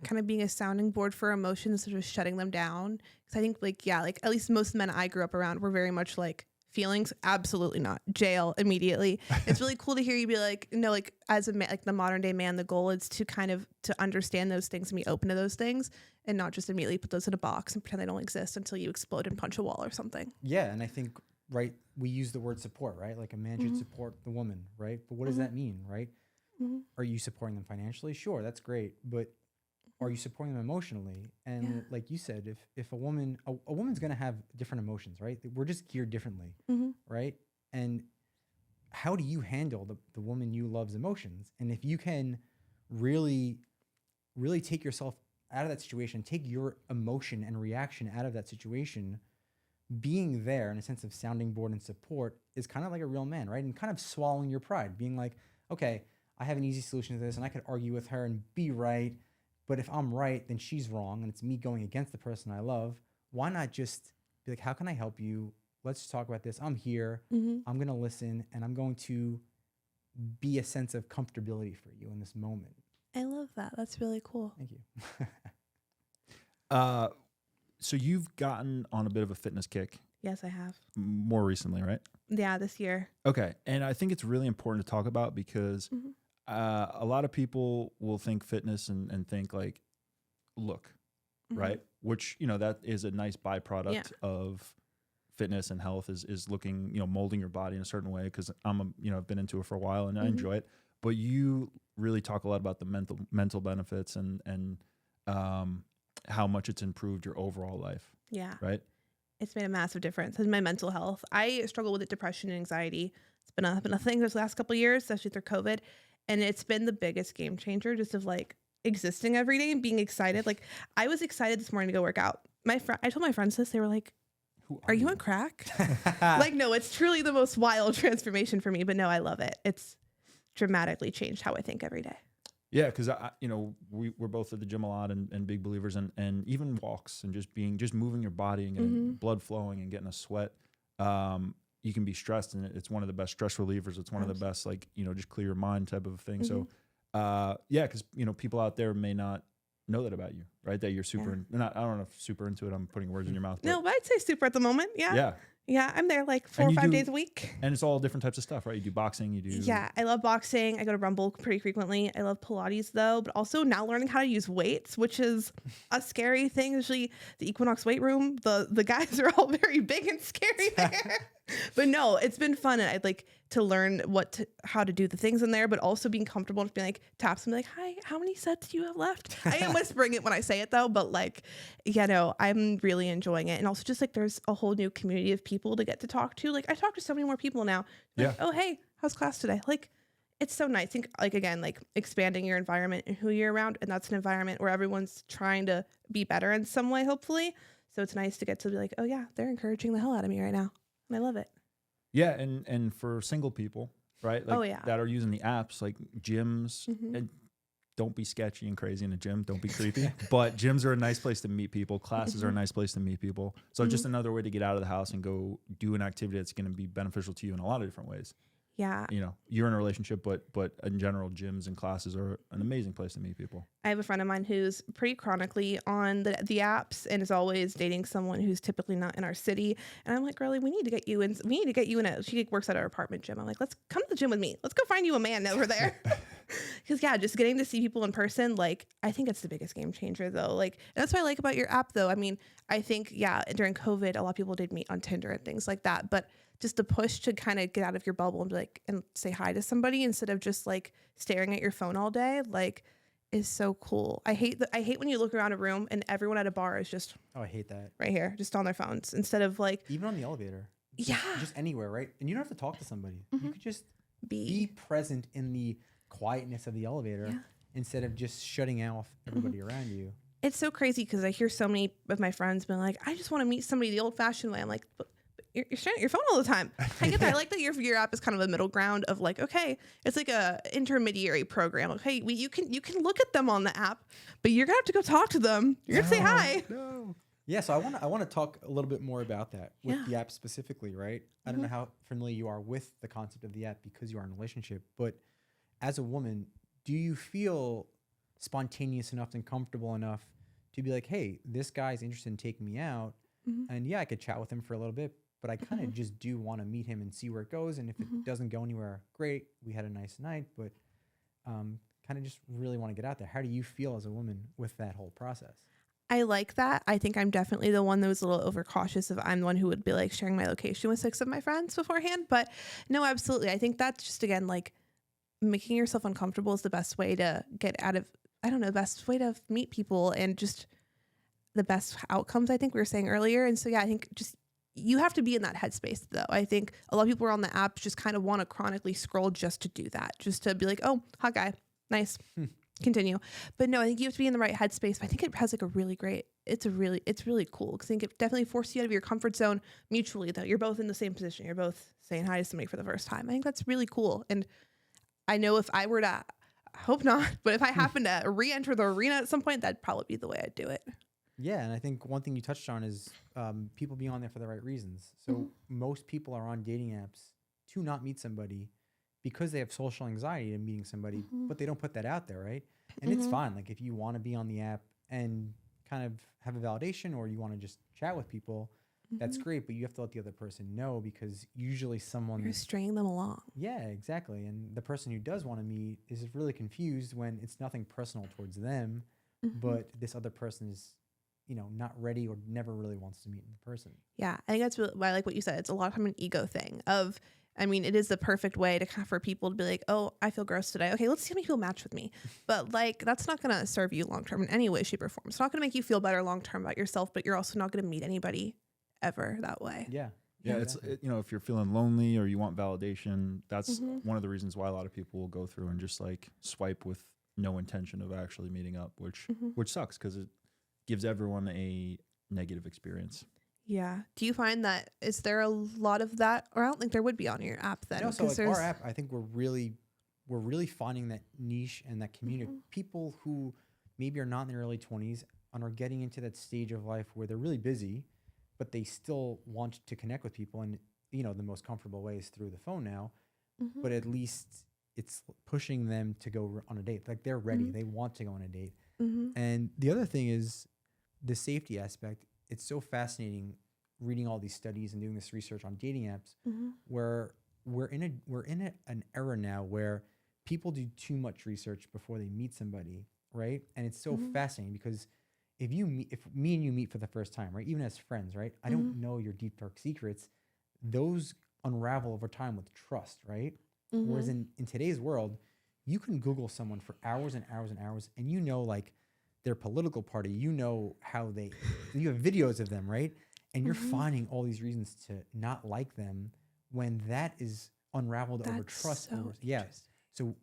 Speaker 2: kind of being a sounding board for emotions instead of shutting them down. Because I think like at least most men I grew up around were very much like feelings, absolutely not. Jail immediately. It's really cool to hear you be like, no, like as a man, like the modern day man, the goal is to kind of to understand those things and be open to those things, and not just immediately put those in a box and pretend they don't exist until you explode and punch a wall or something.
Speaker 3: Yeah, and I think we use the word support, right? Like a man should support the woman, right? But what does that mean, right? Are you supporting them financially? Sure, that's great, but are you supporting them emotionally? And like you said, if a woman's gonna have different emotions, right? We're just geared differently, right? And how do you handle the woman you love's emotions? And if you can really, really take yourself out of that situation, take your emotion and reaction out of that situation, being there in a sense of sounding board and support is kind of like a real man, right? And kind of swallowing your pride, being like, okay, I have an easy solution to this, and I could argue with her and be right. But if I'm right, then she's wrong, and it's me going against the person I love. Why not just be like, how can I help you? Let's talk about this. I'm here. I'm going to listen, and I'm going to be a sense of comfortability for you in this moment.
Speaker 2: I love that. That's really cool.
Speaker 3: Thank you.
Speaker 1: So you've gotten on a bit of a fitness kick
Speaker 2: Yes, I have.
Speaker 1: more recently, right?
Speaker 2: Yeah, this year.
Speaker 1: Okay. And I think it's really important to talk about because a lot of people will think fitness and think like look, right? Which, that is a nice byproduct of fitness and health is looking, molding your body in a certain way, because I've been into it for a while and I enjoy it. But you really talk a lot about the mental benefits and how much it's improved your overall life.
Speaker 2: Yeah.
Speaker 1: Right?
Speaker 2: It's made a massive difference in my mental health. I struggle with depression and anxiety. It's been a thing this last couple of years, especially through COVID. And it's been the biggest game changer just of like existing every day and being excited. Like I was excited this morning to go work out. I told my friends this, they were like, are you on crack? Like, no, it's truly the most wild transformation for me, but no, I love it. It's dramatically changed how I think every day.
Speaker 1: Yeah, because we're both at the gym a lot and big believers, and even walks and just moving your body and getting blood flowing and getting a sweat. You can be stressed, and it's one of the best stress relievers. It's one of the best, just clear your mind type of thing. So, because people out there may not know that about you, right? That you're super. I don't know if super into it. I'm putting words in your mouth.
Speaker 2: No, but I'd say super at the moment. Yeah. Yeah, I'm there like 4 or 5 days a week.
Speaker 1: And it's all different types of stuff, right? You do boxing, you do...
Speaker 2: Yeah, I love boxing. I go to Rumble pretty frequently. I love Pilates, though, but also now learning how to use weights, which is a scary thing. Usually the Equinox weight room, the guys are all very big and scary there. But no, it's been fun. And I'd like to learn how to do the things in there, but also being comfortable with being like, taps and be like, hi, how many sets do you have left? I am whispering it when I say it, though, but I'm really enjoying it. And also just like there's a whole new community of people to get to talk to. Like I talk to so many more people now. Like, oh, hey, how's class today? Like, it's so nice. I think again, expanding your environment and who you're around. And that's an environment where everyone's trying to be better in some way, hopefully. So it's nice to get to be like, oh yeah, they're encouraging the hell out of me right now. And I love it.
Speaker 1: Yeah. And for single people, right? That are using the apps like gyms, and don't be sketchy and crazy in a gym. Don't be creepy. But gyms are a nice place to meet people. Classes are a nice place to meet people. So just another way to get out of the house and go do an activity that's going to be beneficial to you in a lot of different ways.
Speaker 2: Yeah.
Speaker 1: you know, you're in a relationship, but in general, gyms and classes are an amazing place to meet people.
Speaker 2: I have a friend of mine who's pretty chronically on the apps and is always dating someone who's typically not in our city. And I'm like, girlie, we need to get you in. We need to get you in a. She works at our apartment gym. I'm like, let's come to the gym with me. Let's go find you a man over there. Because yeah, just getting to see people in person, like I think it's the biggest game changer though. Like and that's what I like about your app though. I mean, I think during COVID, a lot of people did meet on Tinder and things like that, but just the push to kind of get out of your bubble and be like and say hi to somebody instead of just like staring at your phone all day, like is so cool. I hate when you look around a room and everyone at a bar is just
Speaker 3: Oh, I hate that.
Speaker 2: right here, just on their phones instead of like
Speaker 3: Even on the elevator. Just anywhere, right? And you don't have to talk to somebody. You could just be present in the quietness of the elevator instead of just shutting off everybody around you.
Speaker 2: It's so crazy because I hear so many of my friends being like, I just want to meet somebody the old-fashioned way. I'm like, but you're staring at your phone all the time. I get that. I like that your app is kind of a middle ground of like, okay, it's like a intermediary program. Okay, you can look at them on the app, but you're gonna have to go talk to them. You're gonna say hi.
Speaker 1: No.
Speaker 3: Yeah, so I want to talk a little bit more about that with the app specifically, right? I don't know how familiar you are with the concept of the app because you are in a relationship, but as a woman, do you feel spontaneous enough and comfortable enough to be like, hey, this guy's interested in taking me out, and yeah, I could chat with him for a little bit, but I kind of just do want to meet him and see where it goes, and if it doesn't go anywhere, great, we had a nice night, but kind of just really want to get out there. How do you feel as a woman with that whole process?
Speaker 2: I like that. I think I'm definitely the one that was a little overcautious of I'm the one who would be like sharing my location with 6 of my friends beforehand. But no, absolutely. I think that's just, again, like making yourself uncomfortable is the best way to get out of, I don't know, best way to meet people and just the best outcomes, I think we were saying earlier. And so, yeah, I think just you have to be in that headspace though. I think a lot of people are on the app just kind of want to chronically scroll just to do that, just to be like, oh, hot guy. Nice. Continue. But no, I think you have to be in the right headspace. I think it has like a really great, it's really cool because I think it definitely forces you out of your comfort zone mutually though. You're both in the same position. You're both saying hi to somebody for the first time. I think that's really cool. And I know if I were to, I hope not, but if I happen to re-enter the arena at some point, that'd probably be the way I'd do it.
Speaker 3: Yeah, and I think one thing you touched on is people being on there for the right reasons. So most people are on dating apps to not meet somebody because they have social anxiety in meeting somebody, but they don't put that out there, right? And it's fine. Like if you want to be on the app and kind of have a validation or you want to just chat with people, that's great, but you have to let the other person know because usually someone...
Speaker 2: You're stringing them along.
Speaker 3: Yeah, exactly. And the person who does want to meet is really confused when it's nothing personal towards them, but this other person is, you know, not ready or never really wants to meet in person.
Speaker 2: Yeah, I think that's really, I like what you said. It's a lot of time an ego thing of, I mean, it is the perfect way to kind of for people to be like, oh, I feel gross today. Okay, let's see how many people match with me. But like, that's not going to serve you long term in any way, shape, or form. It's not going to make you feel better long term about yourself, but you're also not going to meet anybody ever that way.
Speaker 3: Yeah.
Speaker 1: Yeah, you know, if you're feeling lonely or you want validation, that's one of the reasons why a lot of people will go through and just like swipe with no intention of actually meeting up, which sucks because it gives everyone a negative experience.
Speaker 2: Yeah. Do you find that, is there a lot of that? Or I don't think there would be on your app then.
Speaker 3: No, so like our app, I think we're really finding that niche and that community. People who maybe are not in their early 20s and are getting into that stage of life where they're really busy, but they still want to connect with people. And, you know, the most comfortable way is through the phone now, but at least it's pushing them to go on a date. Like they're ready. They want to go on a date. And the other thing is the safety aspect. It's so fascinating reading all these studies and doing this research on dating apps where we're in an era now where people do too much research before they meet somebody, right? And it's so fascinating because if me and you meet for the first time, right, even as friends, right, I don't know your deep dark secrets. Those unravel over time with trust, right? Whereas in today's world, you can Google someone for hours and hours and hours, and you know like their political party, you know how you have videos of them, right? And you're finding all these reasons to not like them when that is unraveled over trust. Yeah. So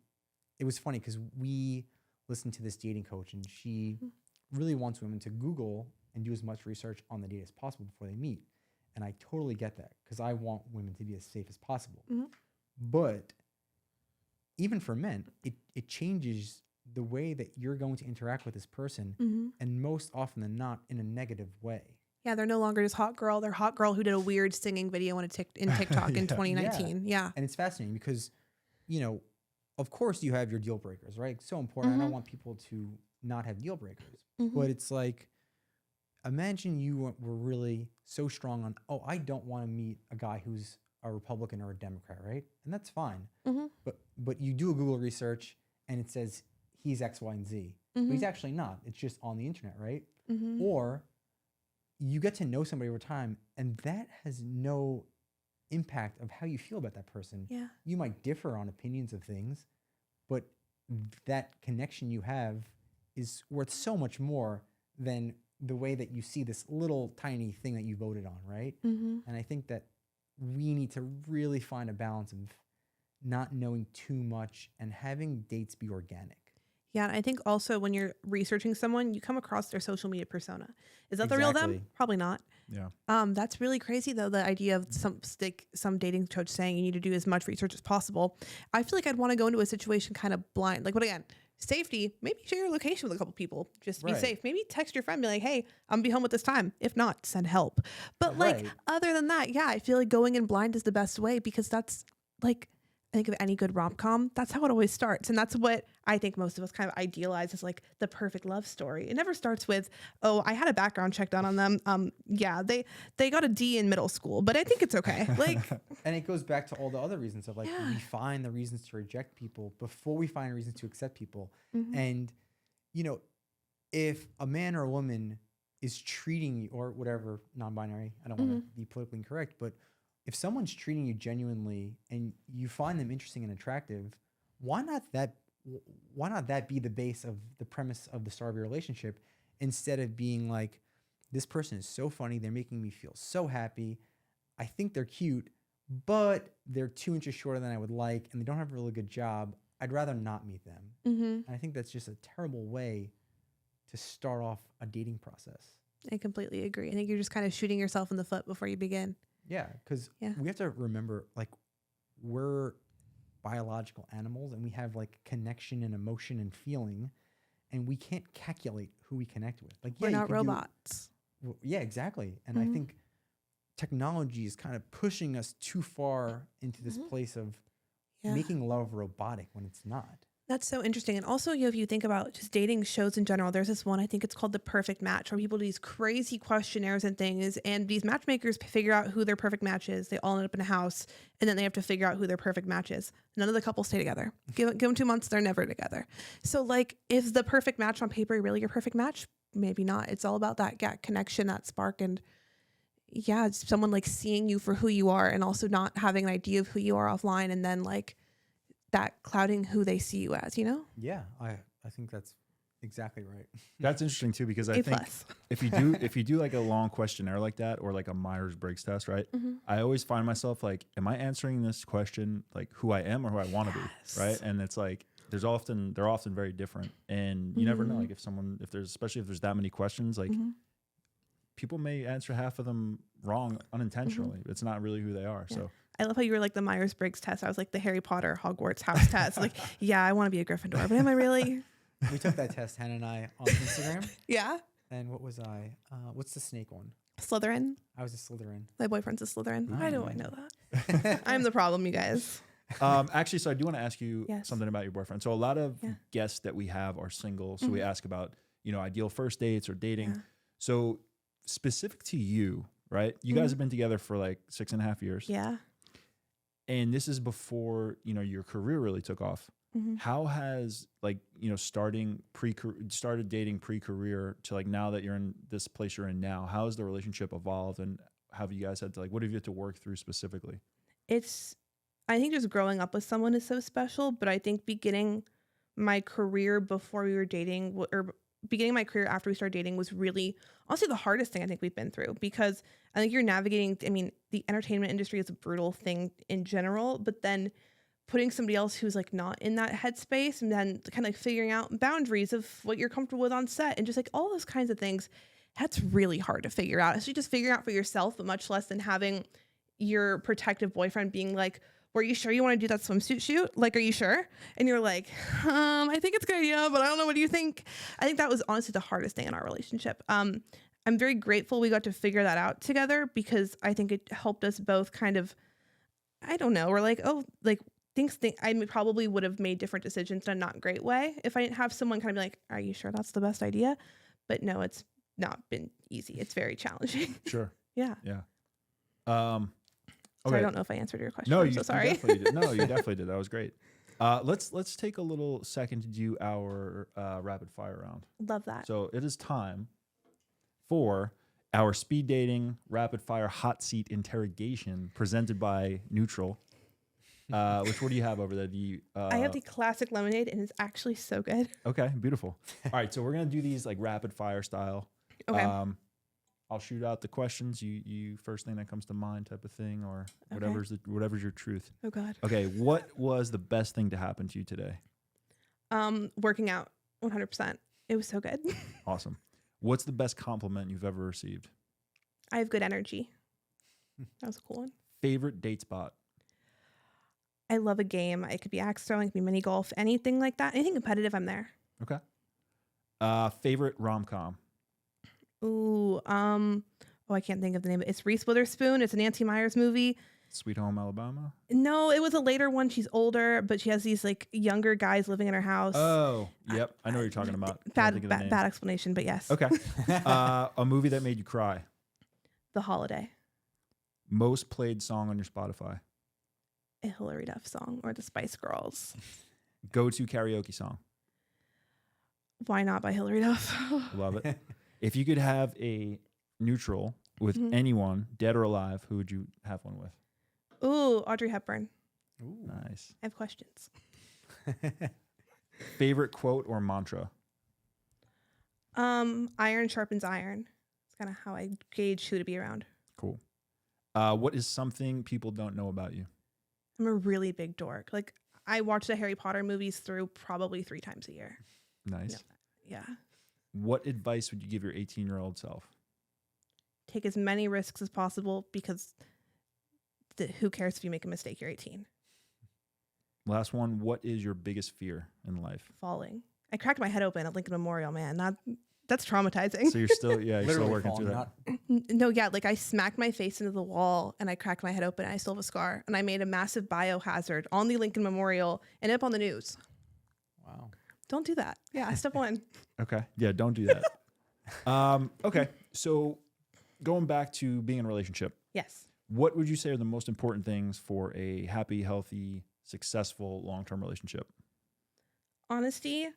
Speaker 3: it was funny because we listened to this dating coach and she really wants women to Google and do as much research on the date as possible before they meet. And I totally get that because I want women to be as safe as possible. But even for men, it changes the way that you're going to interact with this person, and most often than not in a negative way.
Speaker 2: Yeah, they're no longer just hot girl. They're hot girl who did a weird singing video in TikTok in 2019. Yeah.
Speaker 3: And it's fascinating because, you know, of course you have your deal breakers, right? It's so important. I don't want people to not have deal breakers. But it's like, imagine you were really so strong on, oh, I don't want to meet a guy who's a Republican or a Democrat, right? And that's fine. But you do a Google research and it says he's X, Y, and Z. But he's actually not. It's just on the internet, right? Or you get to know somebody over time and that has no impact of how you feel about that person.
Speaker 2: Yeah.
Speaker 3: You might differ on opinions of things, but that connection you have is worth so much more than the way that you see this little tiny thing that you voted on, right? And I think that we need to really find a balance of not knowing too much and having dates be organic.
Speaker 2: Yeah, I think also when you're researching someone, you come across their social media persona. Is that the real them? Probably not.
Speaker 1: Yeah.
Speaker 2: That's really crazy though. The idea of some dating coach saying you need to do as much research as possible. I feel like I'd want to go into a situation kind of blind. Like, but again, safety. Maybe share your location with a couple people. Just to be safe. Maybe text your friend, be like, "Hey, I'm gonna be home at this time." If not, send help. But like, other than that, yeah, I feel like going in blind is the best way because that's like. I think of any good rom-com, that's how it always starts. And that's what I think most of us kind of idealize as like the perfect love story. It never starts with, oh, I had a background check done on them. Yeah, they got a D in middle school, but I think it's okay. Like,
Speaker 3: and it goes back to all the other reasons of like, we find the reasons to reject people before we find reasons to accept people. And, you know, if a man or a woman is treating you or whatever, non-binary, I don't want to be politically incorrect, but if someone's treating you genuinely and you find them interesting and attractive, why not that be the base of the premise of the start of your relationship instead of being like, this person is so funny, they're making me feel so happy, I think they're cute, but they're 2 inches shorter than I would like and they don't have a really good job. I'd rather not meet them. And I think that's just a terrible way to start off a dating process.
Speaker 2: I completely agree. I think you're just kind of shooting yourself in the foot before you begin.
Speaker 3: Yeah, because we have to remember, like, we're biological animals and we have like connection and emotion and feeling, and we can't calculate who we connect with. Like,
Speaker 2: we're not robots.
Speaker 3: Yeah, exactly. And I think technology is kind of pushing us too far into this place of making love robotic when it's not.
Speaker 2: That's so interesting. And also, if you think about just dating shows in general, there's this one, I think it's called The Perfect Match, where people do these crazy questionnaires and things, and these matchmakers figure out who their perfect match is. They all end up in a house, and then they have to figure out who their perfect match is. None of the couples stay together. Give them 2 months, they're never together. So, like, is the perfect match on paper really your perfect match? Maybe not. It's all about that connection, that spark, and it's someone like seeing you for who you are and also not having an idea of who you are offline, and then like that clouding who they see you as, you know?
Speaker 3: Yeah, I think that's exactly right.
Speaker 1: That's interesting too, because I think if you do like a long questionnaire like that, or like a Myers-Briggs test, right? I always find myself like, am I answering this question like who I am or who I want to be, right? And it's like they're often very different, and you never know. Like especially if there's that many questions, like people may answer half of them wrong unintentionally. It's not really who they are. So
Speaker 2: I love how you were like the Myers-Briggs test. I was like the Harry Potter Hogwarts house test. Like, yeah, I want to be a Gryffindor, but am I really?
Speaker 3: We took that test, Hannah and I, on Instagram.
Speaker 2: Yeah.
Speaker 3: And what was I? What's the snake one?
Speaker 2: Slytherin.
Speaker 3: I was a Slytherin.
Speaker 2: My boyfriend's a Slytherin. Why do I know that? I'm the problem, you guys.
Speaker 1: Actually, so I do want to ask you something about your boyfriend. So a lot of guests that we have are single. So we ask about, ideal first dates or dating. Yeah. So specific to you, right? You guys have been together for like 6.5 years.
Speaker 2: Yeah.
Speaker 1: And this is before, your career really took off. How has started dating pre-career to like now that you're in this place you're in now, how has the relationship evolved, and have you guys had to what have you had to work through specifically?
Speaker 2: I think just growing up with someone is so special, but I think beginning my career before we were dating, or beginning my career after we started dating, was really honestly the hardest thing I think we've been through, because I think you're navigating, the entertainment industry is a brutal thing in general, but then putting somebody else who's like not in that headspace, and then kind of like figuring out boundaries of what you're comfortable with on set, and just like all those kinds of things, that's really hard to figure out. It's just figuring out for yourself, but much less than having your protective boyfriend being like, were you sure you want to do that swimsuit shoot? Like, are you sure? And you're like, I think it's a good idea, but I don't know. What do you think? I think that was honestly the hardest thing in our relationship. I'm very grateful we got to figure that out together, because I think it helped us both kind of, I don't know, we're like, oh, like I probably would have made different decisions in a not great way if I didn't have someone kind of be like, are you sure that's the best idea? But no, it's not been easy. It's very challenging.
Speaker 1: Sure.
Speaker 2: Yeah.
Speaker 1: Yeah.
Speaker 2: So I don't know if I answered your question.
Speaker 1: No,
Speaker 2: I'm so sorry.
Speaker 1: You definitely did. No, you definitely did. That was great. Let's take a little second to do our rapid fire round.
Speaker 2: Love that.
Speaker 1: So it is time for our speed dating rapid fire hot seat interrogation presented by Neutral. Which what do you have over there?
Speaker 2: I have the classic lemonade, and it's actually so good.
Speaker 1: Okay, beautiful. All right, so we're gonna do these like rapid fire style.
Speaker 2: Okay.
Speaker 1: I'll shoot out the questions. You first thing that comes to mind, type of thing, or whatever's your truth.
Speaker 2: Oh God.
Speaker 1: Okay, what was the best thing to happen to you today?
Speaker 2: Working out, 100%. It was so good.
Speaker 1: Awesome. What's the best compliment you've ever received?
Speaker 2: I have good energy. That was a cool one.
Speaker 1: Favorite date spot?
Speaker 2: I love a game. It could be axe throwing, it could be mini golf, anything like that. Anything competitive, I'm there.
Speaker 1: Okay. Favorite rom-com?
Speaker 2: Ooh, I can't think of the name. It's Reese Witherspoon. It's a Nancy Meyers movie.
Speaker 1: Sweet Home Alabama?
Speaker 2: No, it was a later one. She's older, but she has these like younger guys living in her house.
Speaker 1: Oh, yep. I know what you're talking about.
Speaker 2: Bad explanation, but yes.
Speaker 1: Okay. A movie that made you cry?
Speaker 2: The Holiday.
Speaker 1: Most played song on your Spotify?
Speaker 2: A Hilary Duff song, or the Spice Girls.
Speaker 1: Go-to karaoke song?
Speaker 2: Why Not by Hilary Duff.
Speaker 1: Love it. If you could have a neutral with anyone, dead or alive, who would you have one with?
Speaker 2: Ooh, Audrey Hepburn.
Speaker 3: Ooh.
Speaker 1: Nice.
Speaker 2: I have questions.
Speaker 1: Favorite quote or mantra?
Speaker 2: Iron sharpens iron. It's kind of how I gauge who to be around.
Speaker 1: Cool. What is something people don't know about you?
Speaker 2: I'm a really big dork. Like, I watch the Harry Potter movies through probably 3 times a year.
Speaker 1: Nice.
Speaker 2: Yeah.
Speaker 1: What advice would you give your 18-year-old self?
Speaker 2: Take as many risks as possible, because who cares if you make a mistake? You're 18.
Speaker 1: Last one. What is your biggest fear in life?
Speaker 2: Falling. I cracked my head open at Lincoln Memorial, man. That's traumatizing.
Speaker 1: So you're still, you're still
Speaker 3: Literally
Speaker 1: working through
Speaker 3: falling,
Speaker 1: that.
Speaker 2: No, yeah, like I smacked my face into the wall and I cracked my head open and I still have a scar. And I made a massive biohazard on the Lincoln Memorial and up on the news.
Speaker 3: Wow.
Speaker 2: Don't do that. Yeah, step 1.
Speaker 1: Okay. Yeah, don't do that. Okay. So going back to being in a relationship,
Speaker 2: Yes.
Speaker 1: what would you say are the most important things for a happy, healthy, successful, long-term relationship?
Speaker 2: Honesty,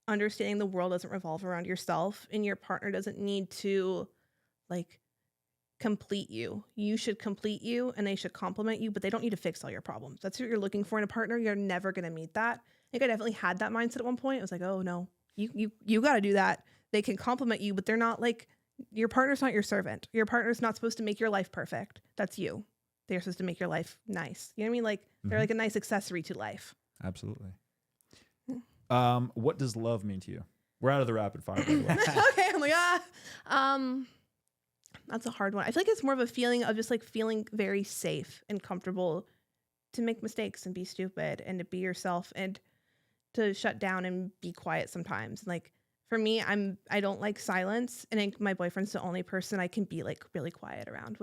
Speaker 2: understanding the world doesn't revolve around yourself and your partner doesn't need to like complete you. You should complete you and they should compliment you, but they don't need to fix all your problems. That's what you're looking for in a partner. You're never going to meet that. I think I definitely had that mindset at one point. It was like, oh no, you got to do that. They can compliment you, but they're not like, your partner's not your servant. Your partner's not supposed to make your life perfect. That's you. They're supposed to make your life nice. You know what I mean? Like they're like a nice accessory to life.
Speaker 1: Absolutely. What does love mean to you? We're out of the rapid fire, by the way.
Speaker 2: Okay, I'm like, that's a hard one. I feel like it's more of a feeling of just like feeling very safe and comfortable to make mistakes and be stupid and to be yourself and to shut down and be quiet sometimes. Like for me, I don't like silence, and my boyfriend's the only person I can be like really quiet around,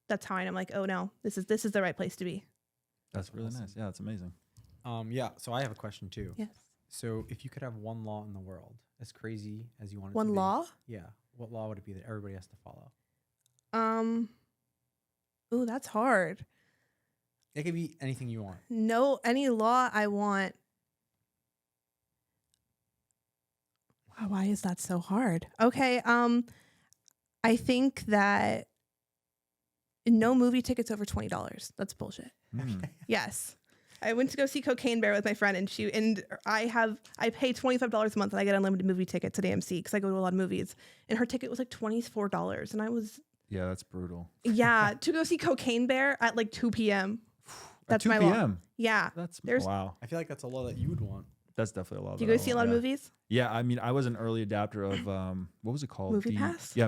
Speaker 2: that's how I'm like, oh no, this is the right place to be.
Speaker 1: That's really nice. Yeah, that's amazing.
Speaker 3: Yeah. So I have a question too.
Speaker 2: Yes.
Speaker 3: So if you could have one law in the world, as crazy as you want it to
Speaker 2: One
Speaker 3: be,
Speaker 2: law?
Speaker 3: yeah, what law would it be that everybody has to follow?
Speaker 2: Ooh, that's hard.
Speaker 3: It could be anything you want.
Speaker 2: No, any law I want. Wow, why is that so hard? Okay, I think that no movie tickets over $20. That's bullshit. Yes. I went to go see Cocaine Bear with my friend, and I pay $25 a month and I get unlimited movie tickets at AMC because I go to a lot of movies. And her ticket was like $24, and I was
Speaker 1: Yeah, that's brutal.
Speaker 2: to go see Cocaine Bear at like 2 p.m. That's
Speaker 1: At 2
Speaker 2: my law.
Speaker 1: p.m.
Speaker 2: Yeah.
Speaker 1: That's wow.
Speaker 3: I feel like that's a law that you would want.
Speaker 1: That's definitely a lot.
Speaker 2: Do you go see a lot of movies?
Speaker 1: Yeah, I mean, I was an early adapter of what was it called?
Speaker 2: Movie Pass?
Speaker 1: Yeah,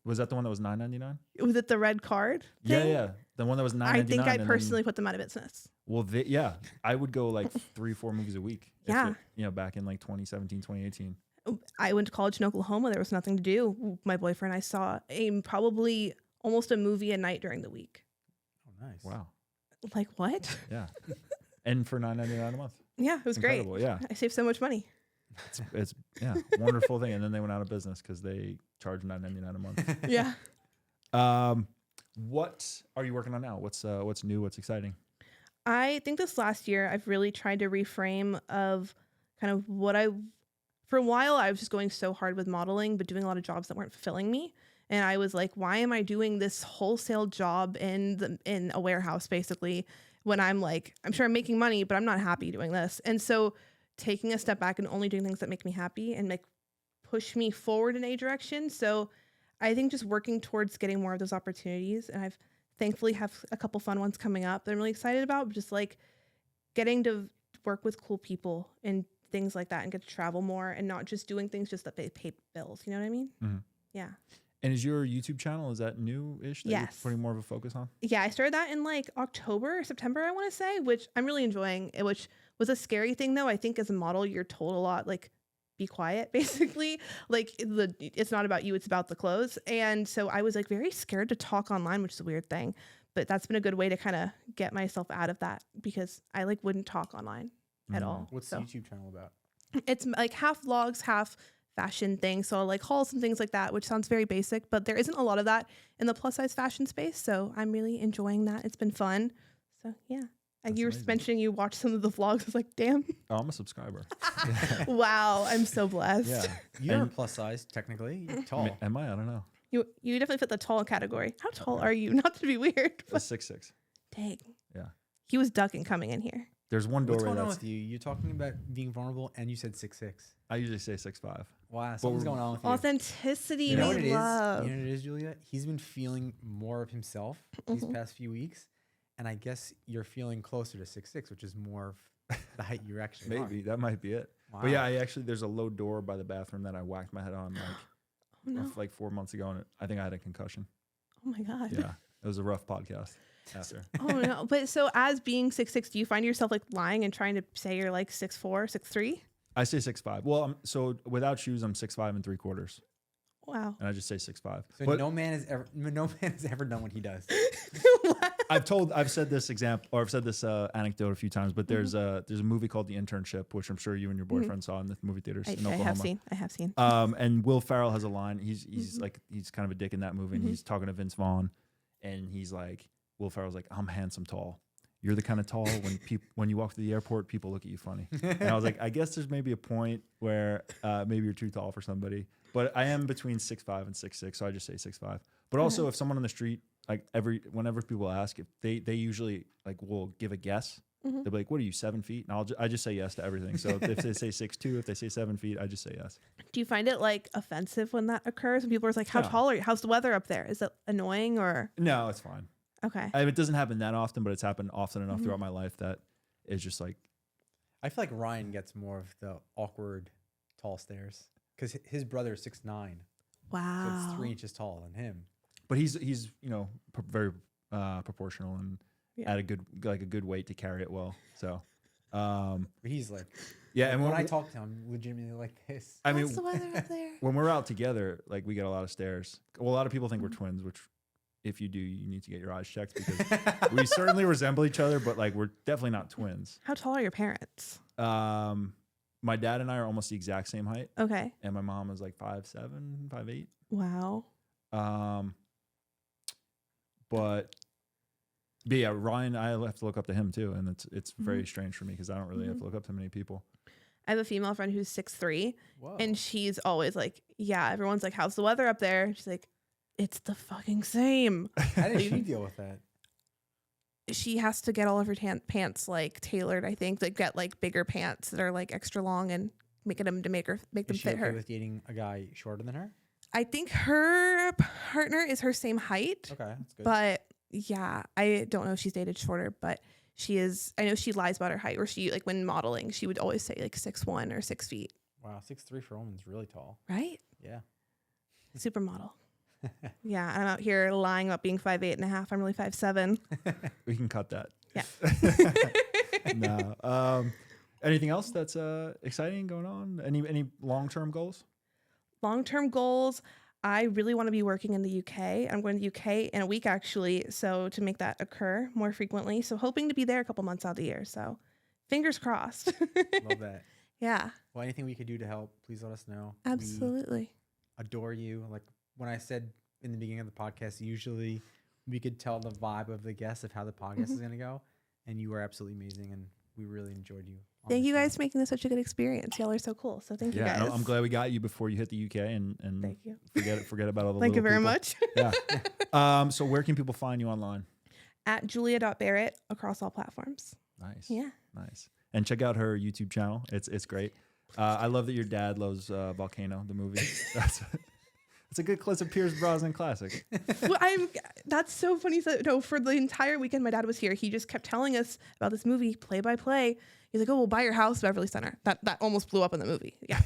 Speaker 1: was that the one that was $9.99?
Speaker 2: Was it the red card
Speaker 1: Yeah,
Speaker 2: thing?
Speaker 1: yeah, the one that was $9.99.
Speaker 2: I think I
Speaker 1: and then-
Speaker 2: personally put them out of business.
Speaker 1: Well, I would go like 3-4 movies a week.
Speaker 2: Yeah.
Speaker 1: Back in like 2017, 2018.
Speaker 2: I went to college in Oklahoma. There was nothing to do. My boyfriend and I saw probably almost a movie a night during the week.
Speaker 3: Oh, nice.
Speaker 1: Wow.
Speaker 2: Like what?
Speaker 1: Yeah. And for $9.99 a month.
Speaker 2: Yeah, it was great.
Speaker 1: Incredible. Yeah.
Speaker 2: I saved so much money.
Speaker 1: It's wonderful thing. And then they went out of business because they charge $9.99 a month.
Speaker 2: Yeah.
Speaker 1: What are you working on now? What's new? What's exciting?
Speaker 2: I think this last year I've really tried to reframe of kind of for a while I was just going so hard with modeling, but doing a lot of jobs that weren't fulfilling me. And I was like, why am I doing this wholesale job in a warehouse basically when I'm sure I'm making money, but I'm not happy doing this. And so taking a step back and only doing things that make me happy and push me forward in a direction. So I think just working towards getting more of those opportunities. And I've thankfully have a couple fun ones coming up that I'm really excited about, just getting to work with cool people and things like that and get to travel more and not just doing things just that they pay bills. You know what I mean?
Speaker 1: Mm-hmm.
Speaker 2: Yeah.
Speaker 1: And is your YouTube channel, is that new-ish that
Speaker 2: Yes.
Speaker 1: you're putting more of a focus on?
Speaker 2: Yeah, I started that in October or September, I want to say, which I'm really enjoying, which was a scary thing though. I think as a model, you're told a lot, be quiet, basically. It's not about you, it's about the clothes. And so I was very scared to talk online, which is a weird thing, but that's been a good way to kind of get myself out of that because I wouldn't talk online at all.
Speaker 3: What's the YouTube channel about?
Speaker 2: It's half vlogs, half fashion things. So hauls and things like that, which sounds very basic, but there isn't a lot of that in the plus size fashion space. So I'm really enjoying that. It's been fun. So yeah.
Speaker 1: That's
Speaker 2: you were
Speaker 1: amazing.
Speaker 2: mentioning you watched some of the vlogs. I was like, damn.
Speaker 1: Oh, I'm a subscriber.
Speaker 2: Wow. I'm so blessed.
Speaker 1: Yeah.
Speaker 3: You're
Speaker 1: And-
Speaker 3: plus size, technically. You're tall.
Speaker 1: Am I? I don't know.
Speaker 2: You definitely fit the tall category. How tall are you? Not to be weird,
Speaker 1: A
Speaker 2: but
Speaker 1: 6'6".
Speaker 2: dang.
Speaker 1: Yeah.
Speaker 2: He was ducking coming in here.
Speaker 1: There's one
Speaker 3: What's
Speaker 1: doorway
Speaker 3: going on
Speaker 1: that's...
Speaker 3: with you? You're talking about being vulnerable, and you said 6'6".
Speaker 1: I usually say 6'5".
Speaker 3: Wow, something's going on with you.
Speaker 2: Authenticity,
Speaker 3: You know
Speaker 2: we
Speaker 3: what it is?
Speaker 2: love.
Speaker 3: You know what it is, Julia? He's been feeling more of himself these past few weeks, and I guess you're feeling closer to 6'6", which is more of the height you actually
Speaker 1: Maybe. That might be it.
Speaker 3: Wow.
Speaker 1: But yeah, there's a low door by the bathroom that I whacked my head on
Speaker 2: Oh, no.
Speaker 1: 4 months ago, and I think I had a concussion.
Speaker 2: Oh my God.
Speaker 1: Yeah. It was a rough podcast after.
Speaker 2: Oh no. But so as being 6'6", do you find yourself lying and trying to say you're 6'4", 6'3"?
Speaker 1: I say 6'5". Well, so without shoes, I'm 6'5" and 3/4,
Speaker 2: Wow.
Speaker 1: and I just say 6'5".
Speaker 3: So
Speaker 1: But
Speaker 3: no man has ever done what he does.
Speaker 1: I've said this anecdote a few times, but there's a movie called The Internship, which I'm sure you and your boyfriend saw in the movie theaters in
Speaker 2: I
Speaker 1: Oklahoma.
Speaker 2: have seen.
Speaker 1: And Will Ferrell has a line. He's kind of a dick in that movie, and he's talking to Vince Vaughn, and he's like, Will Ferrell's like, I'm handsome tall. You're the kind of tall when you walk to the airport, people look at you funny. And I was like, I guess there's maybe a point where maybe you're too tall for somebody, but I am between 6'5" and 6'6", so I just say 6'5". But also, if someone on the street, whenever people ask, if they usually will give a guess. They'll be like, "What are you, 7 feet?" And I just say yes to everything. So if they say 6'2", if they say 7 feet, I just say yes.
Speaker 2: Do you find it offensive when that occurs? When people are like, "How
Speaker 1: No.
Speaker 2: tall are you? How's the weather up there?" Is it annoying or
Speaker 1: No, it's fine.
Speaker 2: okay?
Speaker 1: It doesn't happen that often, but it's happened often enough throughout my life that it's just like,
Speaker 3: I feel like Ryan gets more of the awkward tall stares because his brother is 6'9", so
Speaker 2: Wow.
Speaker 3: it's 3 inches taller than him.
Speaker 1: but he's very proportional and
Speaker 2: Yeah.
Speaker 1: at a good weight to carry it well. So,
Speaker 3: But he's like,
Speaker 1: yeah. And
Speaker 3: when I talk to him, legitimately like this.
Speaker 1: I mean,
Speaker 2: How's the weather up there?
Speaker 1: when we're out together, we get a lot of stares. Well, a lot of people think we're twins, which if you do, you need to get your eyes checked because we certainly resemble each other, but we're definitely not twins.
Speaker 2: How tall are your parents?
Speaker 1: My dad and I are almost the exact same height,
Speaker 2: Okay.
Speaker 1: and my mom is 5'7", 5'8".
Speaker 2: Wow.
Speaker 1: But yeah, Ryan, I have to look up to him too, and it's very strange for me because I don't really have to look up to many people.
Speaker 2: I have a female friend who's 6'3",
Speaker 3: Whoa.
Speaker 2: and she's always like, "Yeah." Everyone's like, "How's the weather up there?" She's like, "It's the fucking same."
Speaker 3: How did she deal with that?
Speaker 2: She has to get all of her pants tailored. I think get bigger pants that are extra long and make them
Speaker 3: Is she
Speaker 2: fit
Speaker 3: okay
Speaker 2: her.
Speaker 3: with dating a guy shorter than her?
Speaker 2: I think her partner is her same height,
Speaker 3: Okay, that's good.
Speaker 2: but yeah, I don't know if she's dated shorter, but she is. I know she lies about her height, or she when modeling, she would always say 6'1" or 6 feet.
Speaker 3: Wow, 6'3" for a woman is really tall.
Speaker 2: Right?
Speaker 3: Yeah.
Speaker 2: Supermodel. Yeah, I'm out here lying about being 5'8.5". I'm really 5'7".
Speaker 1: We can cut that.
Speaker 2: Yeah.
Speaker 1: No. Anything else that's exciting going on? Any long-term goals?
Speaker 2: Long-term goals. I really want to be working in the UK. I'm going to the UK in a week, actually. So to make that occur more frequently. So hoping to be there a couple months out of the year. So fingers crossed.
Speaker 3: Love that.
Speaker 2: Yeah,
Speaker 3: Well, anything we could do to help, please let us know.
Speaker 2: absolutely.
Speaker 3: We adore you. Like when I said in the beginning of the podcast, usually we could tell the vibe of the guest of how the podcast is going to go. And you are absolutely amazing. And we really enjoyed you.
Speaker 2: Thank you guys for making this such a good experience. Y'all are so cool. So thank you guys.
Speaker 1: I'm glad we got you before you hit the UK and
Speaker 2: Thank you.
Speaker 1: forget about all the
Speaker 2: Thank you
Speaker 1: little
Speaker 2: very
Speaker 1: people.
Speaker 2: much.
Speaker 1: Yeah. So where can people find you online?
Speaker 2: At Julia.Berit across all platforms.
Speaker 1: Nice.
Speaker 2: Yeah.
Speaker 1: Nice. And check out her YouTube channel. It's great. I love that your dad loves Volcano, the movie. It's a good Cliff Pierce Brosnan classic.
Speaker 2: Well, that's so funny. So, no, for the entire weekend my dad was here, he just kept telling us about this movie play by play. He's like, "Oh, we'll buy your house, Beverly Center." That almost blew up in the movie. Yeah.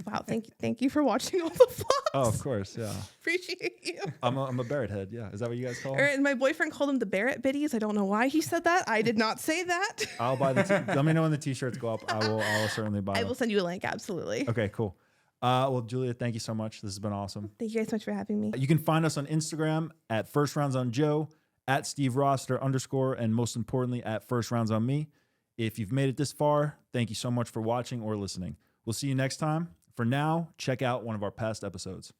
Speaker 2: Wow. Thank you for watching all the vlogs.
Speaker 1: Oh, of course. Yeah.
Speaker 2: Appreciate you.
Speaker 1: I'm a Berit head. Yeah. Is that what you guys call
Speaker 2: Or,
Speaker 1: them?
Speaker 2: and my boyfriend called them the Berit biddies. I don't know why he said that. I did not say that.
Speaker 1: I'll buy let me know when the t-shirts go up. I'll certainly buy
Speaker 2: I
Speaker 1: them.
Speaker 2: will send you a link. Absolutely.
Speaker 1: Okay, cool. Well, Julia, thank you so much. This has been awesome.
Speaker 2: Thank you guys so much for having me.
Speaker 1: You can find us on Instagram at First Rounds on Joe, at Steve Roster _, and most importantly, at First Rounds on Me. If you've made it this far, thank you so much for watching or listening. We'll see you next time. For now, check out one of our past episodes.